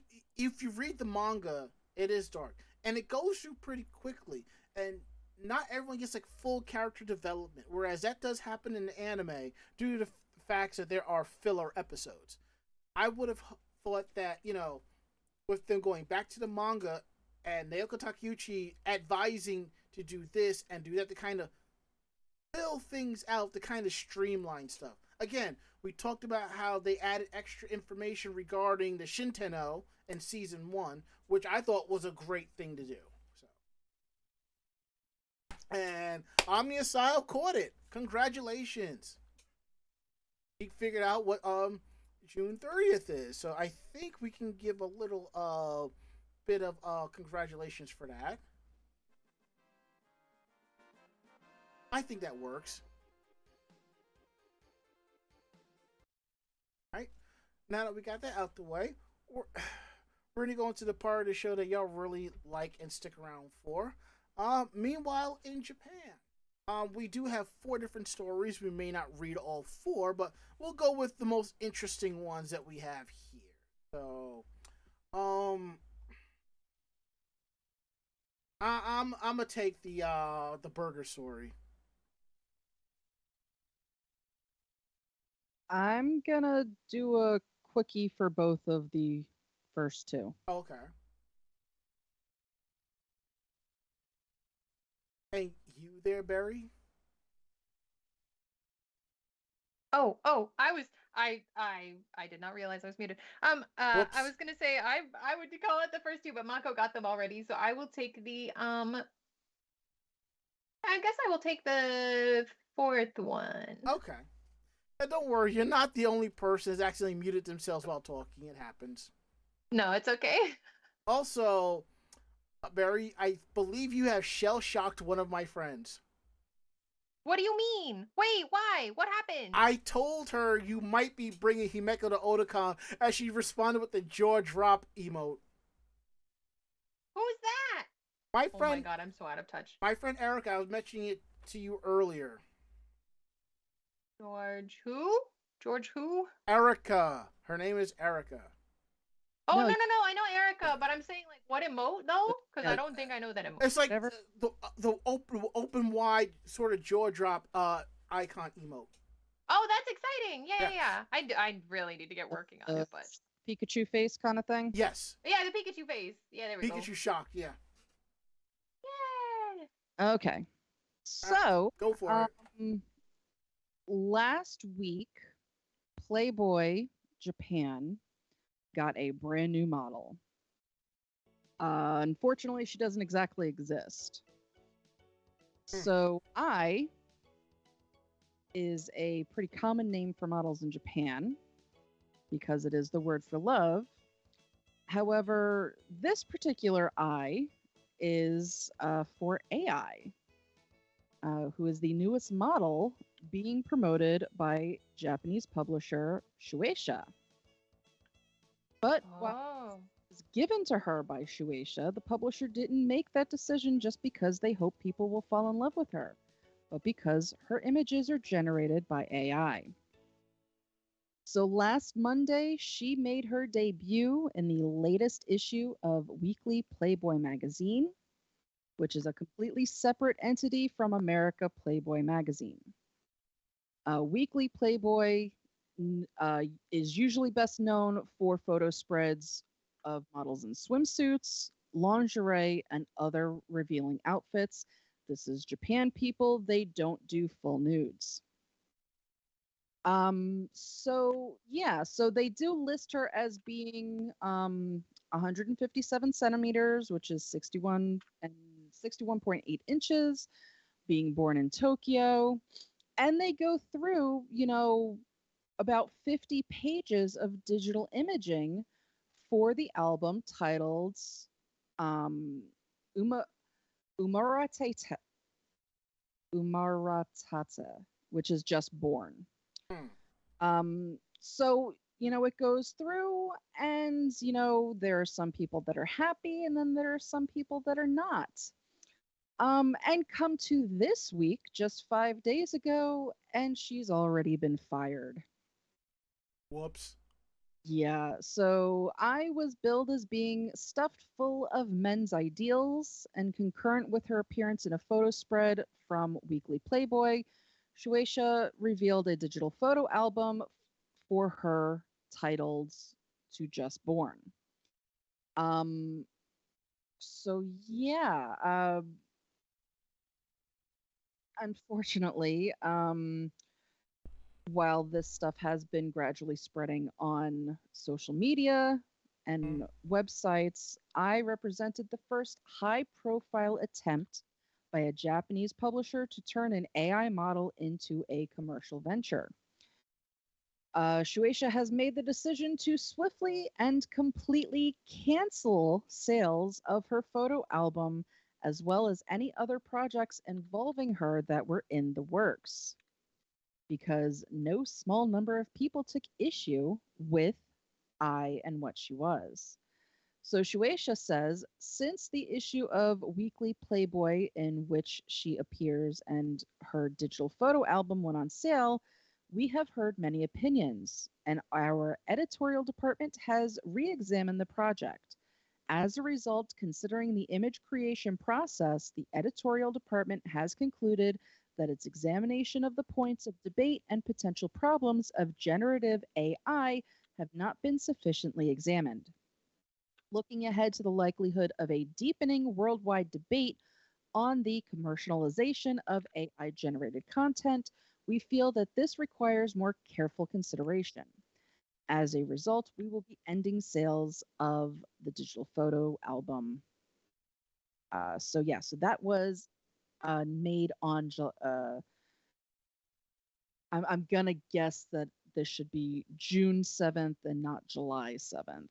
you read the manga, it is dark. And it goes through pretty quickly, and not everyone gets like full character development, whereas that does happen in the anime due to the facts that there are filler episodes. I would have thought that, with them going back to the manga and Naoko Takeuchi advising to do this and do that to kind of fill things out, to kind of streamline stuff. Again, we talked about how they added extra information regarding the Shinteno in season 1, which I thought was a great thing to do. So, and Omniasile caught it. Congratulations. He figured out what June 30th is. So I think we can give a little bit of congratulations for that. I think that works. All right. Now that we got that out the way, we're going to go into the part of the show that y'all really like and stick around for. Meanwhile, in Japan, we do have 4 different stories. We may not read all 4, but we'll go with the most interesting ones that we have here. So, I'm gonna take the burger story. I'm gonna do a quickie for both of the first 2. Okay. And you there, Barry? Oh, I did not realize I was muted. I was gonna say I would call it the first 2, but Mako got them already, so I will take the I guess I will take the 4th one. Okay. And don't worry, you're not the only person that's accidentally muted themselves while talking. It happens. No, it's okay. Also, Barry, I believe you have shell-shocked one of my friends. What do you mean? Wait, why? What happened? I told her you might be bringing Himeko to Otakon, as she responded with the jaw drop emote. Who's that? My friend. Oh my god, I'm so out of touch. My friend Erica, I was mentioning it to you earlier. George who? George who? Erica. Her name is Erica. Oh, no, I know Erica, but I'm saying, like, what emote, though? Because I don't think I know that emote. It's like the open wide sort of jaw drop icon emote. Oh, that's exciting. Yeah. I really need to get working on it, but... Pikachu face kind of thing? Yes. Yeah, the Pikachu face. Yeah, there we go. Pikachu shocked, yeah. Yay! Okay. So... go for it. Last week, Playboy Japan got a brand new model. Unfortunately, she doesn't exactly exist. So I is a pretty common name for models in Japan because it is the word for love. However, this particular I is for AI, who is the newest model being promoted by Japanese publisher Shueisha. But while it was given to her by Shueisha, the publisher didn't make that decision just because they hope people will fall in love with her, but because her images are generated by AI. So last Monday, she made her debut in the latest issue of Weekly Playboy magazine, which is a completely separate entity from America Playboy magazine. Weekly Playboy is usually best known for photo spreads of models in swimsuits, lingerie, and other revealing outfits. This is Japan, people. They don't do full nudes. So they do list her as being 157 centimeters, which is 61.8 inches, being born in Tokyo. And they go through, about 50 pages of digital imaging for the album titled Umaratata, which is just born. So, it goes through and, there are some people that are happy and then there are some people that are not. And come to this week, just 5 days ago, and she's already been fired. Whoops. Yeah, so I was billed as being stuffed full of men's ideals, and concurrent with her appearance in a photo spread from Weekly Playboy, Shueisha revealed a digital photo album for her titled To Just Born. unfortunately, while this stuff has been gradually spreading on social media and websites, I represented the first high profile attempt by a Japanese publisher to turn an AI model into a commercial venture. Shueisha has made the decision to swiftly and completely cancel sales of her photo album, as well as any other projects involving her that were in the works, because no small number of people took issue with I and what she was. So Shueisha says, since the issue of Weekly Playboy in which she appears and her digital photo album went on sale, we have heard many opinions, and our editorial department has re examined the project. As a result, considering the image creation process, the editorial department has concluded that its examination of the points of debate and potential problems of generative AI have not been sufficiently examined. Looking ahead to the likelihood of a deepening worldwide debate on the commercialization of AI generated content, we feel that this requires more careful consideration. As a result, we will be ending sales of the digital photo album. So that was made on. I'm gonna guess that this should be June 7th and not July 7th.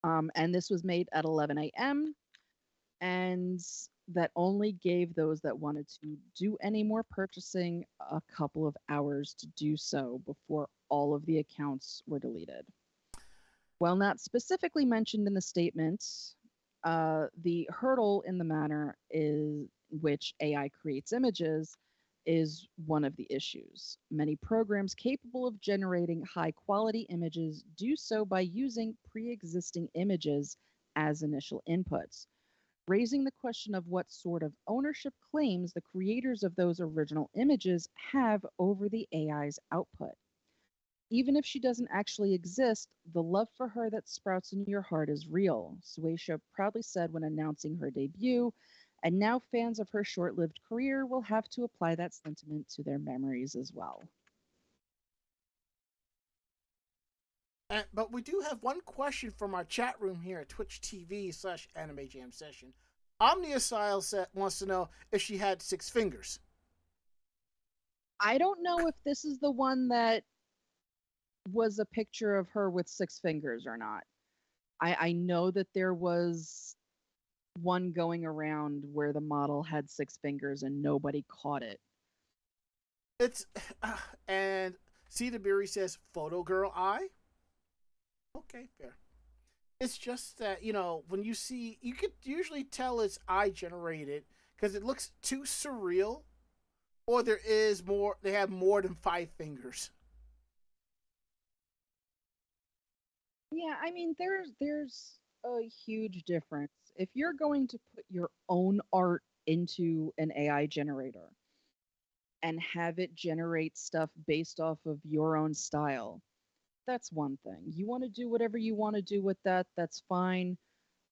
And this was made at 11 a.m. and that only gave those that wanted to do any more purchasing a couple of hours to do so before all of the accounts were deleted. While not specifically mentioned in the statement, the hurdle in the manner is which AI creates images is one of the issues. Many programs capable of generating high quality images do so by using pre existing images as initial inputs, raising the question of what sort of ownership claims the creators of those original images have over the AI's output. Even if she doesn't actually exist, the love for her that sprouts in your heart is real, Suecia proudly said when announcing her debut, and now fans of her short lived career will have to apply that sentiment to their memories as well. But we do have one question from our chat room here at Twitch TV/Anime Jam Session. Omniasile wants to know if she had 6 fingers. I don't know if this is the one that was a picture of her with 6 fingers or not. I know that there was one going around where the model had 6 fingers and nobody caught it. It's and Cedarberry says photo girl eye. Okay, fair. It's just that when you see, you could usually tell it's eye generated because it looks too surreal, or there is more. They have more than 5 fingers. Yeah, I mean, there's a huge difference. If you're going to put your own art into an AI generator and have it generate stuff based off of your own style, that's one thing. You want to do whatever you want to do with that, that's fine.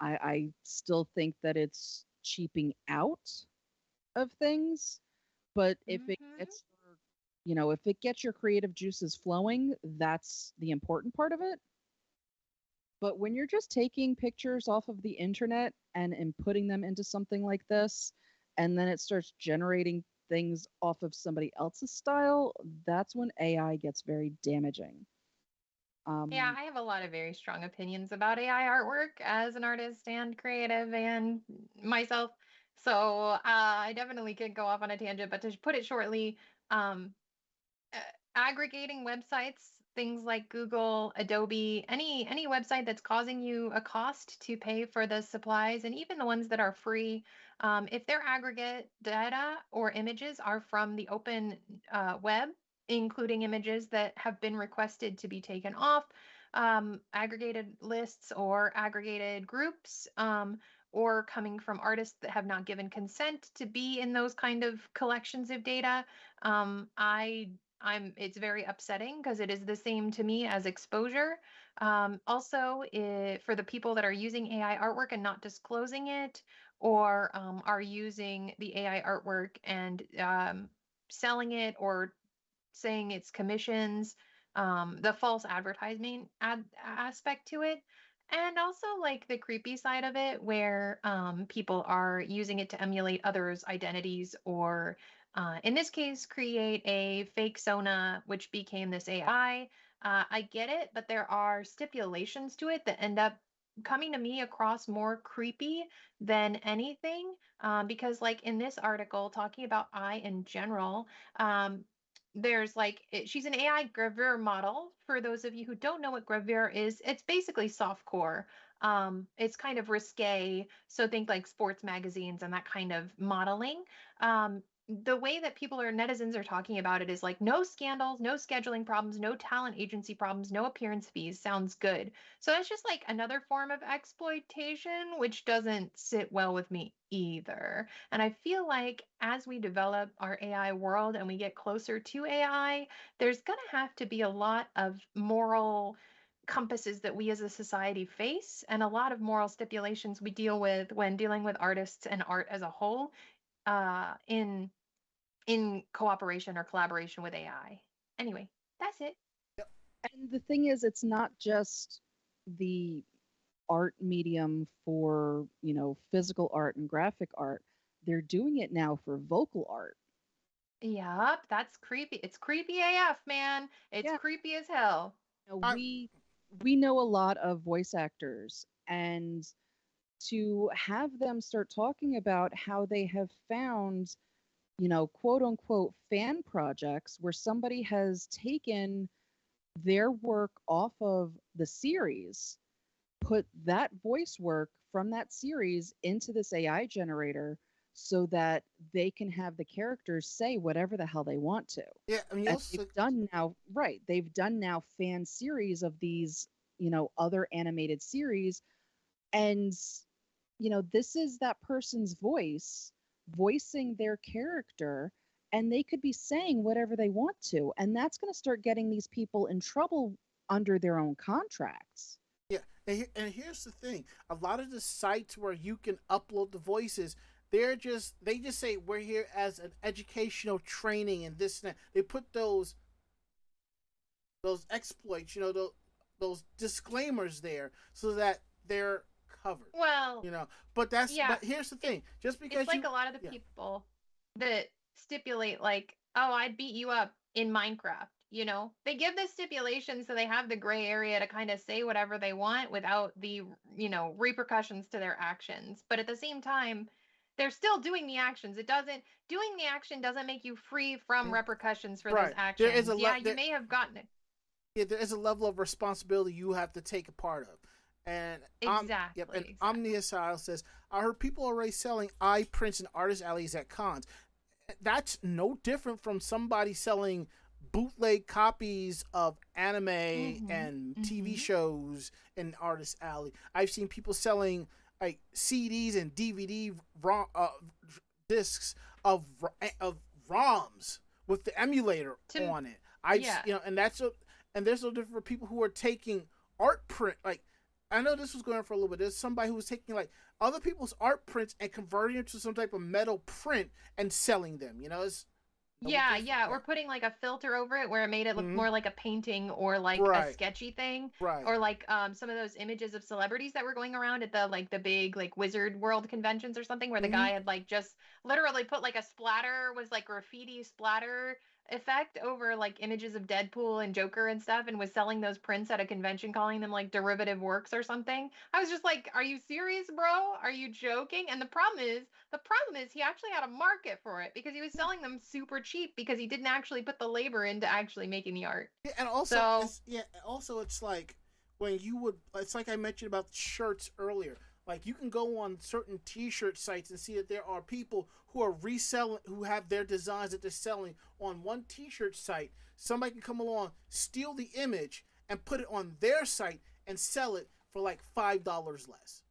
I still think that it's cheaping out of things, but if it gets if it gets your creative juices flowing, that's the important part of it. But when you're just taking pictures off of the internet and putting them into something like this, and then it starts generating things off of somebody else's style, that's when AI gets very damaging. Yeah, I have a lot of very strong opinions about AI artwork as an artist and creative and myself. So I definitely could go off on a tangent, but to put it shortly, um, aggregating websites, things like Google, Adobe, any website that's causing you a cost to pay for the supplies, and even the ones that are free, if their aggregate data or images are from the open web, including images that have been requested to be taken off aggregated lists or aggregated groups, or coming from artists that have not given consent to be in those kind of collections of data, it's very upsetting because it is the same to me as exposure. Also, for the people that are using AI artwork and not disclosing it, or are using the AI artwork and selling it or saying it's commissions, the false advertising aspect to it, and also like the creepy side of it, where people are using it to emulate others' identities, or in this case, create a fake Sona, which became this AI. I get it, but there are stipulations to it that end up coming to me across more creepy than anything. Because, like in this article, talking about I in general, um, there's like she's an AI gravure model. For those of you who don't know what gravure is, it's basically softcore. It's kind of risque, so think like sports magazines and that kind of modeling. The way that people or netizens are talking about it is like no scandals, no scheduling problems, no talent agency problems, no appearance fees. Sounds good. So it's just like another form of exploitation, which doesn't sit well with me either. And I feel like as we develop our AI world and we get closer to AI, there's going to have to be a lot of moral compasses that we as a society face, and a lot of moral stipulations we deal with when dealing with artists and art as a whole, in cooperation or collaboration with AI. Anyway, that's it. And the thing is, it's not just the art medium for, physical art and graphic art. They're doing it now for vocal art. Yup, that's creepy. It's creepy AF, man. It's Yeah. creepy as hell. We know a lot of voice actors, and to have them start talking about how they have found, quote unquote fan projects where somebody has taken their work off of the series, put that voice work from that series into this AI generator so that they can have the characters say whatever the hell they want to. Yeah, I mean, And they've done now fan series of these, other animated series. And, this is that person's voice voicing their character, and they could be saying whatever they want to. And that's going to start getting these people in trouble under their own contracts. yeah, and here's the thing: a lot of the sites where you can upload the voices, they just say we're here as an educational training and this and that. They put those exploits, those disclaimers there so that they're covered. Well, But yeah. But here's the thing: just because it's like a lot of the people that stipulate, like, oh, I'd beat you up in Minecraft. They give this stipulation so they have the gray area to kind of say whatever they want without the, repercussions to their actions. But at the same time, they're still doing the actions. Doing the action doesn't make you free from repercussions for those actions. There is you may have gotten it. Yeah, there is a level of responsibility you have to take a part of. And exactly. And Omniasile says, I heard people already selling eye prints and artist alleys at cons. That's no different from somebody selling bootleg copies of anime and TV shows in artist alley. I've seen people selling like CDs and DVD discs of ROMs with the emulator on it. And there's no different for people who are taking art print. Like, I know this was going on for a little bit. There's somebody who was taking like other people's art prints and converting it to some type of metal print and selling them. It's or putting like a filter over it where it made it look more like a painting or like a sketchy thing, or like some of those images of celebrities that were going around at the big like Wizard World conventions or something, where the guy had like just literally put like a splatter, was like graffiti splatter effect over like images of Deadpool and Joker and stuff, and was selling those prints at a convention, calling them like derivative works or something. I was just like, are you serious, bro? Are you joking? And the problem is he actually had a market for it, because he was selling them super cheap because he didn't actually put the labor into actually making the art. Yeah, and also it's like when it's like I mentioned about shirts earlier. Like, you can go on certain T-shirt sites and see that there are people who are reselling, who have their designs that they're selling on one T-shirt site. Somebody can come along, steal the image, and put it on their site and sell it for like $5 less.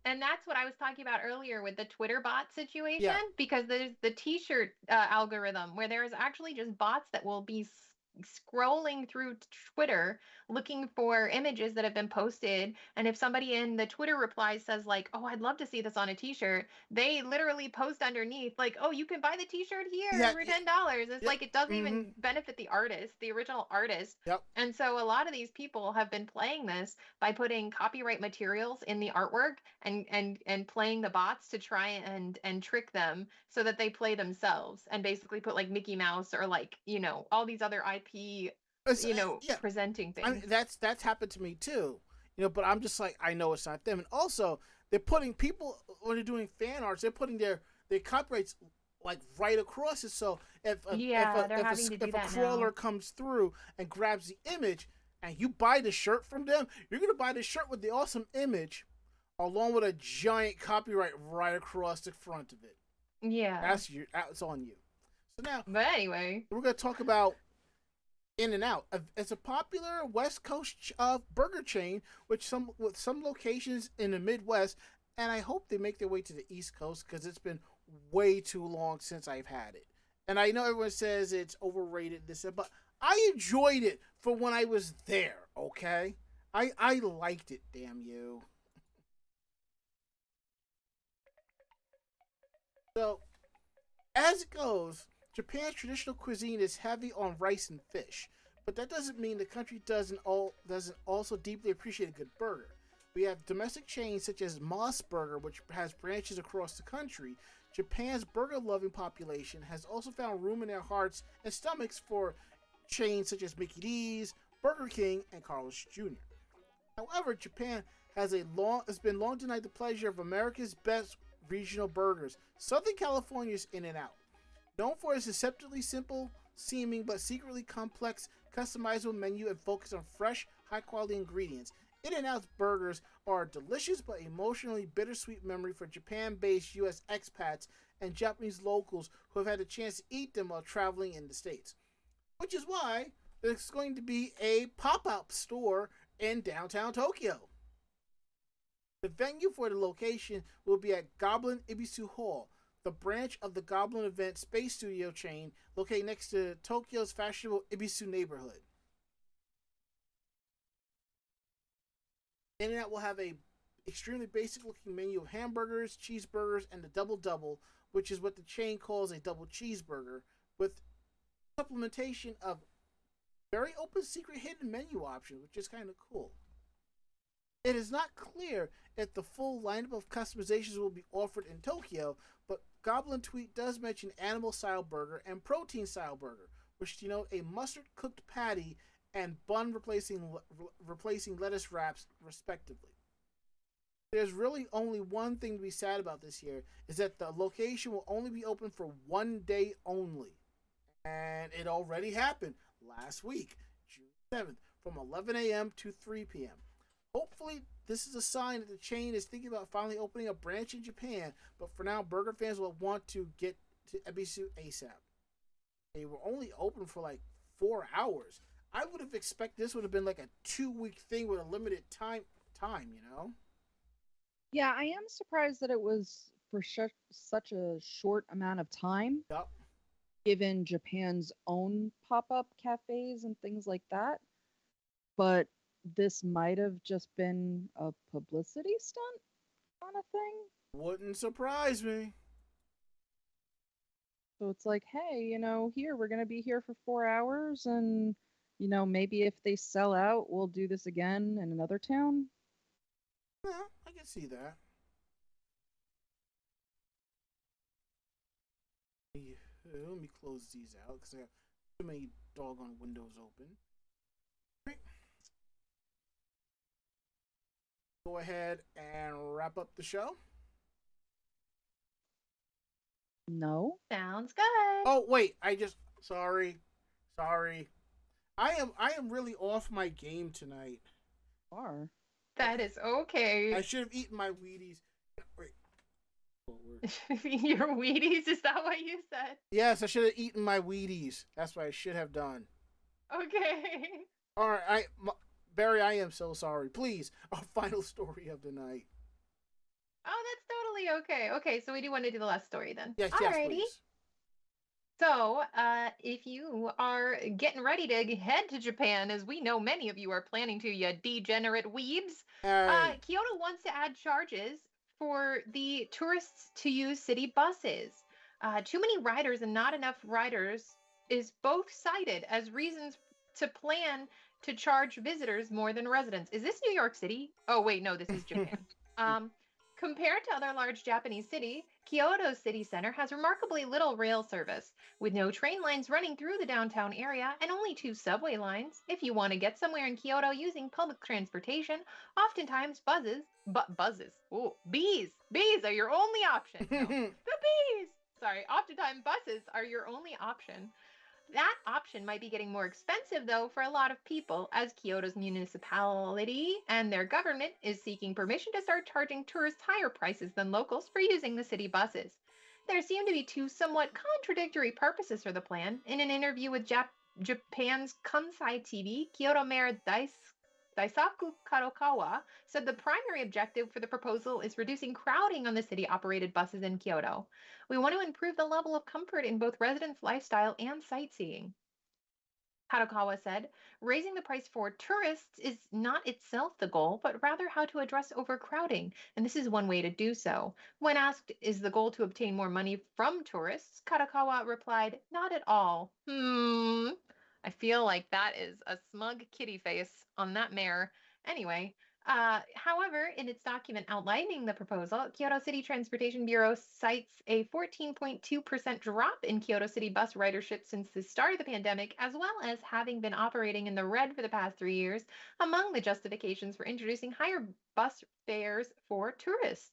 And that's what I was talking about earlier with the Twitter bot situation, because there's the T-shirt algorithm where there's actually just bots that will be scrolling through Twitter looking for images that have been posted, and if somebody in the Twitter replies says like, "Oh, I'd love to see this on a t-shirt," they literally post underneath like, "Oh, you can buy the t-shirt here Yeah, for $10." It's yeah, like it doesn't mm-hmm, even benefit the artist, the original artist. yep. And so a lot of these people have been playing this by putting copyright materials in the artwork and playing the bots to try and trick them so that they play themselves and basically put like Mickey Mouse or like, all these other IP, Yeah, presenting I mean things. that's happened to me too. But I'm just like, I know it's not them. And also, they're putting people when they're doing fan arts, they're putting their copyrights like right across it. So Yeah, they're having to do if a that crawler now. comes through and grabs the image, and you buy the shirt from them, you're gonna buy the shirt with the awesome image, along with a giant copyright right across the front of it. Yeah. That's on you. So now But anyway, we're gonna talk about In-N-Out. It's a popular West Coast burger chain with some locations in the Midwest, and I hope they make their way to the East Coast because it's been way too long since I've had it. And I know everyone says it's overrated, but I enjoyed it for when I was there. Okay, I liked it. Damn you. So as it goes, Japan's traditional cuisine is heavy on rice and fish, but that doesn't mean the country doesn't also deeply appreciate a good burger. We have domestic chains such as Moss Burger, which has branches across the country. Japan's burger-loving population has also found room in their hearts and stomachs for chains such as Mickey D's, Burger King, and Carl's Jr. However, Japan has been long denied the pleasure of America's best regional burgers. Southern California's In-N-Out. Known for its deceptively simple seeming but secretly complex, customizable menu and focus on fresh, high quality ingredients, In-N-Out's burgers are a delicious but emotionally bittersweet memory for Japan based US expats and Japanese locals who have had a chance to eat them while traveling in the States. Which is why there's going to be a pop up store in downtown Tokyo. The venue for the location will be at Goblin Ibisu Hall, the branch of the Goblin Event Space Studio chain located next to Tokyo's fashionable Ibisu neighborhood. In-N-Out will have a extremely basic looking menu of hamburgers, cheeseburgers, and the double double, which is what the chain calls a double cheeseburger, with supplementation of very open secret hidden menu options, which is kind of cool. It is not clear if the full lineup of customizations will be offered in Tokyo, but Goblin Tweet does mention animal style burger and protein style burger, which denote a mustard cooked patty and bun replacing lettuce wraps, respectively. There's really only one thing to be sad about this year, is that the location will only be open for one day only. And it already happened last week, June 7th, from 11 a.m. to 3 p.m. Hopefully, this is a sign that the chain is thinking about finally opening a branch in Japan, but for now, burger fans will want to get to Ebisu ASAP. They were only open for like 4 hours. I would have expected this would have been like a 2-week thing with a limited time, you know? Yeah, I am surprised that it was for such a short amount of time, Yup. given Japan's own pop-up cafes and things like that. But this might have just been a publicity stunt kind of thing. Wouldn't surprise me. So it's like, hey, here, we're going to be here for 4 hours, and, maybe if they sell out, we'll do this again in another town. Yeah, I can see that. Let me close these out because I have too many doggone windows open. Right. Go ahead and wrap up the show. No. Sounds good. Oh wait, sorry. I am really off my game tonight. Are. That is okay. I should have eaten my Wheaties. Wait. Your Wheaties? Is that what you said? Yes, I should have eaten my Wheaties. That's what I should have done. Okay. All right, Barry, I am so sorry. Please, our final story of the night. Oh, that's totally okay. Okay, so we do want to do the last story then. Yes, Alrighty. please. So, if you are getting ready to head to Japan, as we know many of you are planning to, you degenerate weebs, Hey. Kyoto wants to add charges for the tourists to use city buses. Too many riders and not enough riders is both cited as reasons to plan to charge visitors more than residents. Is this New York City? Oh, wait, no, this is Japan. Um, Compared to other large Japanese city, Kyoto's city center has remarkably little rail service, with no train lines running through the downtown area and only two subway lines. If you want to get somewhere in Kyoto using public transportation, oftentimes bees are your only option. No, the bees! Sorry, oftentimes buses are your only option. That option might be getting more expensive, though, for a lot of people, as Kyoto's municipality and their government is seeking permission to start charging tourists higher prices than locals for using the city buses. There seem to be two somewhat contradictory purposes for the plan. In an interview with Japan's Kansai TV, Kyoto Mayor Daisaku Kadokawa said the primary objective for the proposal is reducing crowding on the city-operated buses in Kyoto. We want to improve the level of comfort in both residents' lifestyle and sightseeing. Kadokawa said, raising the price for tourists is not itself the goal, but rather how to address overcrowding, and this is one way to do so. When asked, is the goal to obtain more money from tourists, Kadokawa replied, not at all. I feel like that is a smug kitty face on that mayor. Anyway, however, in its document outlining the proposal, Kyoto City Transportation Bureau cites a 14.2% drop in Kyoto City bus ridership since the start of the pandemic, as well as having been operating in the red for the past 3 years, among the justifications for introducing higher bus fares for tourists.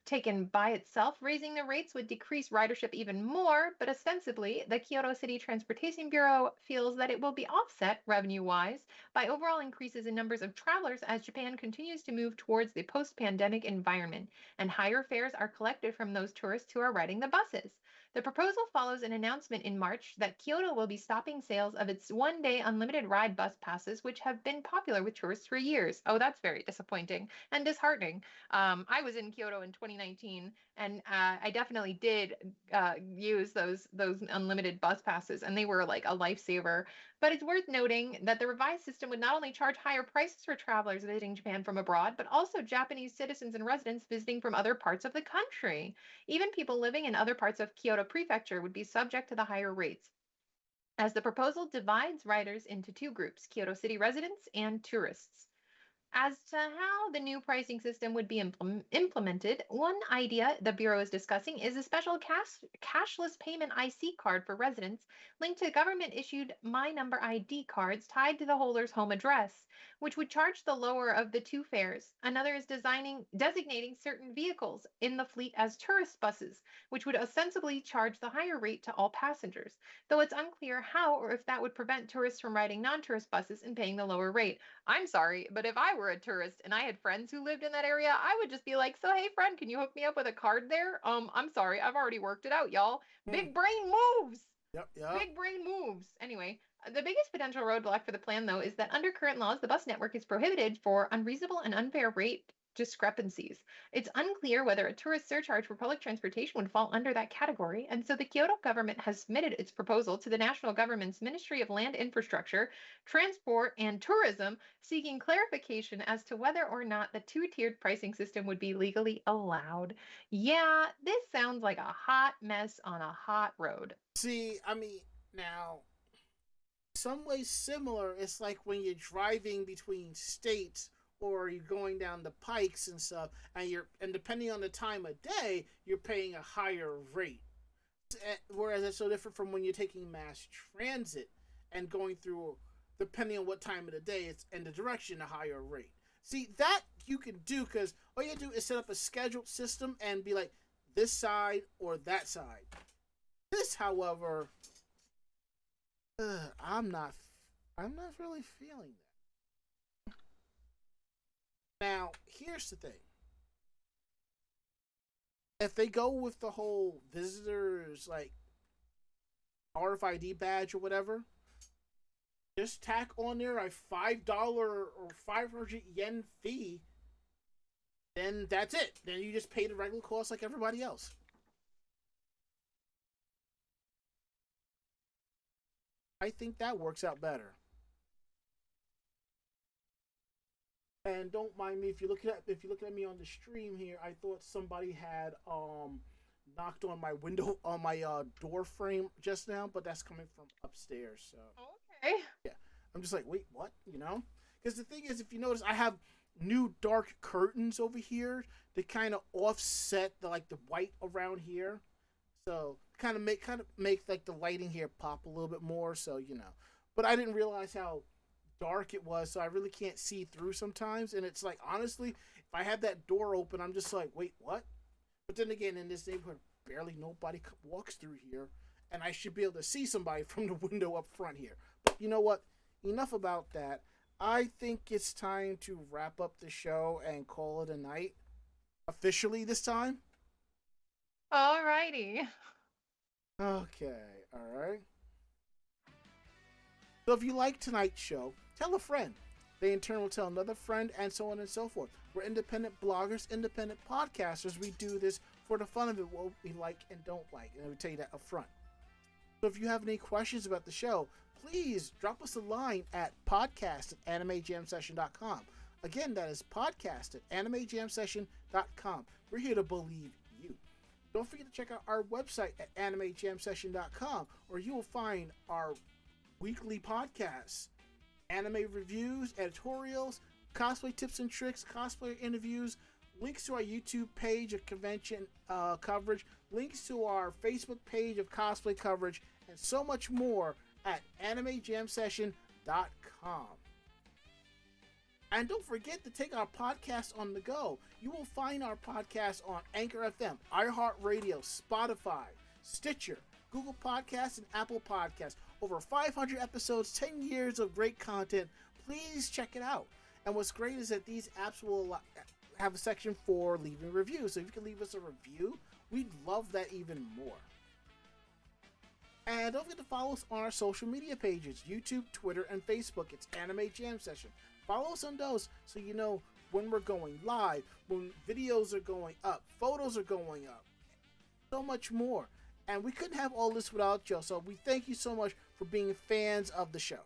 Taken by itself, raising the rates would decrease ridership even more, but ostensibly, the Kyoto City Transportation Bureau feels that it will be offset, revenue-wise, by overall increases in numbers of travelers as Japan continues to move towards the post-pandemic environment, and higher fares are collected from those tourists who are riding the buses. The proposal follows an announcement in March that Kyoto will be stopping sales of its one-day unlimited ride bus passes, which have been popular with tourists for years. Oh, that's very disappointing and disheartening. I was in Kyoto in 2019, and I definitely did use those unlimited bus passes, and they were like a lifesaver. But it's worth noting that the revised system would not only charge higher prices for travelers visiting Japan from abroad, but also Japanese citizens and residents visiting from other parts of the country. Even people living in other parts of Kyoto Prefecture would be subject to the higher rates, as the proposal divides riders into two groups, Kyoto City residents and tourists. As to how the new pricing system would be implemented, one idea the Bureau is discussing is a special cashless payment IC card for residents linked to government issued My Number ID cards tied to the holder's home address, which would charge the lower of the two fares. Another is designating certain vehicles in the fleet as tourist buses, which would ostensibly charge the higher rate to all passengers, though it's unclear how or if that would prevent tourists from riding non-tourist buses and paying the lower rate. I'm sorry, but if I were a tourist and I had friends who lived in that area, I would just be like, so hey friend, can you hook me up with a card there? I'm sorry, I've already worked it out, y'all. Big brain moves. Yep. Big brain moves. Anyway, the biggest potential roadblock for the plan, though, is that under current laws, the bus network is prohibited for unreasonable and unfair rate discrepancies. It's unclear whether a tourist surcharge for public transportation would fall under that category, and so the Kyoto government has submitted its proposal to the national government's Ministry of Land Infrastructure, Transport, and Tourism, seeking clarification as to whether or not the two-tiered pricing system would be legally allowed. Yeah, this sounds like a hot mess on a hot road. See, I mean, now, some ways similar. It's like when you're driving between states or you're going down the pikes and stuff, and depending on the time of day, you're paying a higher rate. Whereas it's so different from when you're taking mass transit and going through, depending on what time of the day it's in the direction, a higher rate. See, that you can do because all you do is set up a scheduled system and be like this side or that side. This, however, I'm not really feeling that. Now, here's the thing. If they go with the whole visitors, like, RFID badge or whatever, just tack on there a $5 or 500 yen fee, then that's it. Then you just pay the regular cost like everybody else. I think that works out better. And don't mind me if you're looking at me on the stream here. I thought somebody had knocked on my window on my door frame just now, but that's coming from upstairs. So Okay. yeah, I'm just like, wait, what? Because the thing is, if you notice, I have new dark curtains over here to kind of offset the white around here. So kind of make like the lighting here pop a little bit more. So but I didn't realize how dark it was, so I really can't see through sometimes. And it's like, honestly, if I have that door open, I'm just like, wait, what? But then again, in this neighborhood, barely nobody walks through here, and I should be able to see somebody from the window up front here. But you know what? Enough about that. I think it's time to wrap up the show and call it a night. Officially this time. Alrighty. Okay, alright. So if you like tonight's show, tell a friend. They in turn will tell another friend, and so on and so forth. We're independent bloggers, independent podcasters. We do this for the fun of it, what we like and don't like. And I will tell you that up front. So if you have any questions about the show, please drop us a line at podcast@animejamsession.com. Again, that is podcast@animejamsession.com. We're here to believe you. Don't forget to check out our website at animejamsession.com, where you will find our weekly podcasts, anime reviews, editorials, cosplay tips and tricks, cosplayer interviews, links to our YouTube page of convention coverage, links to our Facebook page of cosplay coverage, and so much more at animejamsession.com. And don't forget to take our podcast on the go. You will find our podcast on Anchor FM, iHeartRadio, Spotify, Stitcher, Google Podcasts, and Apple Podcasts. Over 500 episodes, 10 years of great content. Please check it out. And what's great is that these apps will have a section for leaving reviews. So if you can leave us a review, we'd love that even more. And don't forget to follow us on our social media pages, YouTube, Twitter, and Facebook. It's Anime Jam Session. Follow us on those so you know when we're going live, when videos are going up, photos are going up, so much more. And we couldn't have all this without you, so we thank you so much for being fans of the show.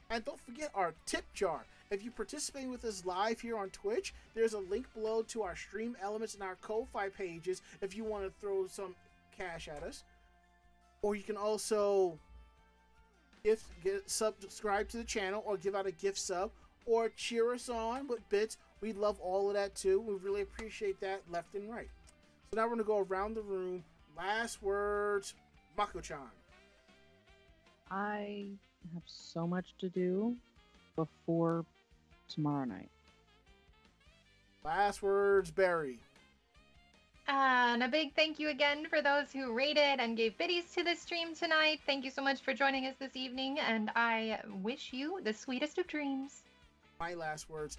And don't forget our tip jar. If you're participating with us live here on Twitch, there's a link below to our stream elements and our Ko-Fi pages if you want to throw some cash at us. Or you can also subscribe to the channel or give out a gift sub or cheer us on with bits. We love all of that too. We really appreciate that left and right. So now we're going to go around the room. Last words, Mako-chan. I have so much to do before tomorrow night. Last words, Barry. And a big thank you again for those who rated and gave biddies to this stream tonight. Thank you so much for joining us this evening, and I wish you the sweetest of dreams. My last words.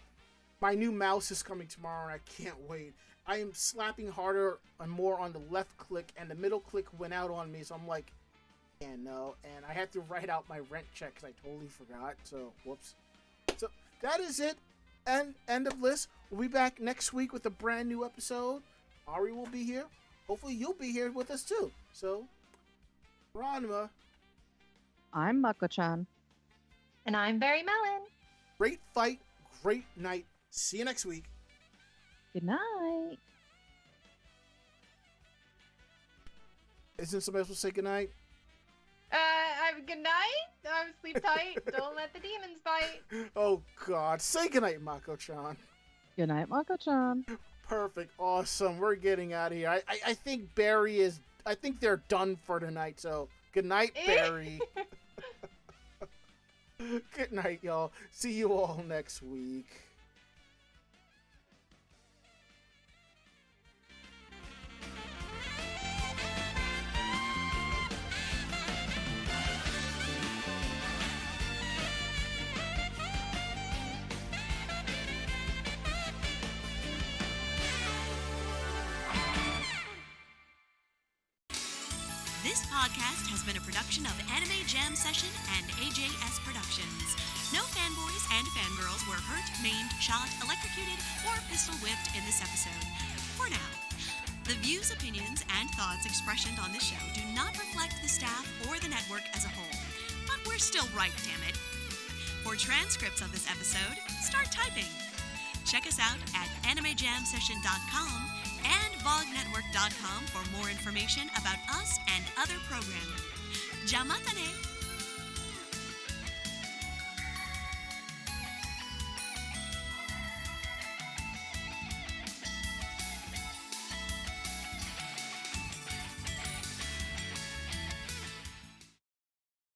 My new mouse is coming tomorrow, and I can't wait. I am slapping harder and more on the left click, and the middle click went out on me, so I'm like, yeah, no. And I had to write out my rent check because I totally forgot, so whoops. So that is it. End of list. We'll be back next week with a brand new episode. Ari will be here. Hopefully you'll be here with us too. So, Ranma. I'm Mako-chan. And I'm Barry Mellon. Great fight, great night. See you next week. Good night. Isn't somebody supposed to say goodnight? Good night. Sleep tight. Don't let the demons bite. Oh God, say goodnight, Mako-chan. Good night, Mako-chan. Perfect, awesome. We're getting out of here. I think Barry is. I think they're done for tonight. So good night, Barry. Good night, y'all. See you all next week. This podcast has been a production of Anime Jam Session and AJS Productions. No fanboys and fangirls were hurt, maimed, shot, electrocuted, or pistol whipped in this episode. For now. The views, opinions, and thoughts expressed on this show do not reflect the staff or the network as a whole. But we're still right, damn it. For transcripts of this episode, start typing. Check us out at animejamsession.com and vognetwork.com for more information about us and other programming. Jamatane!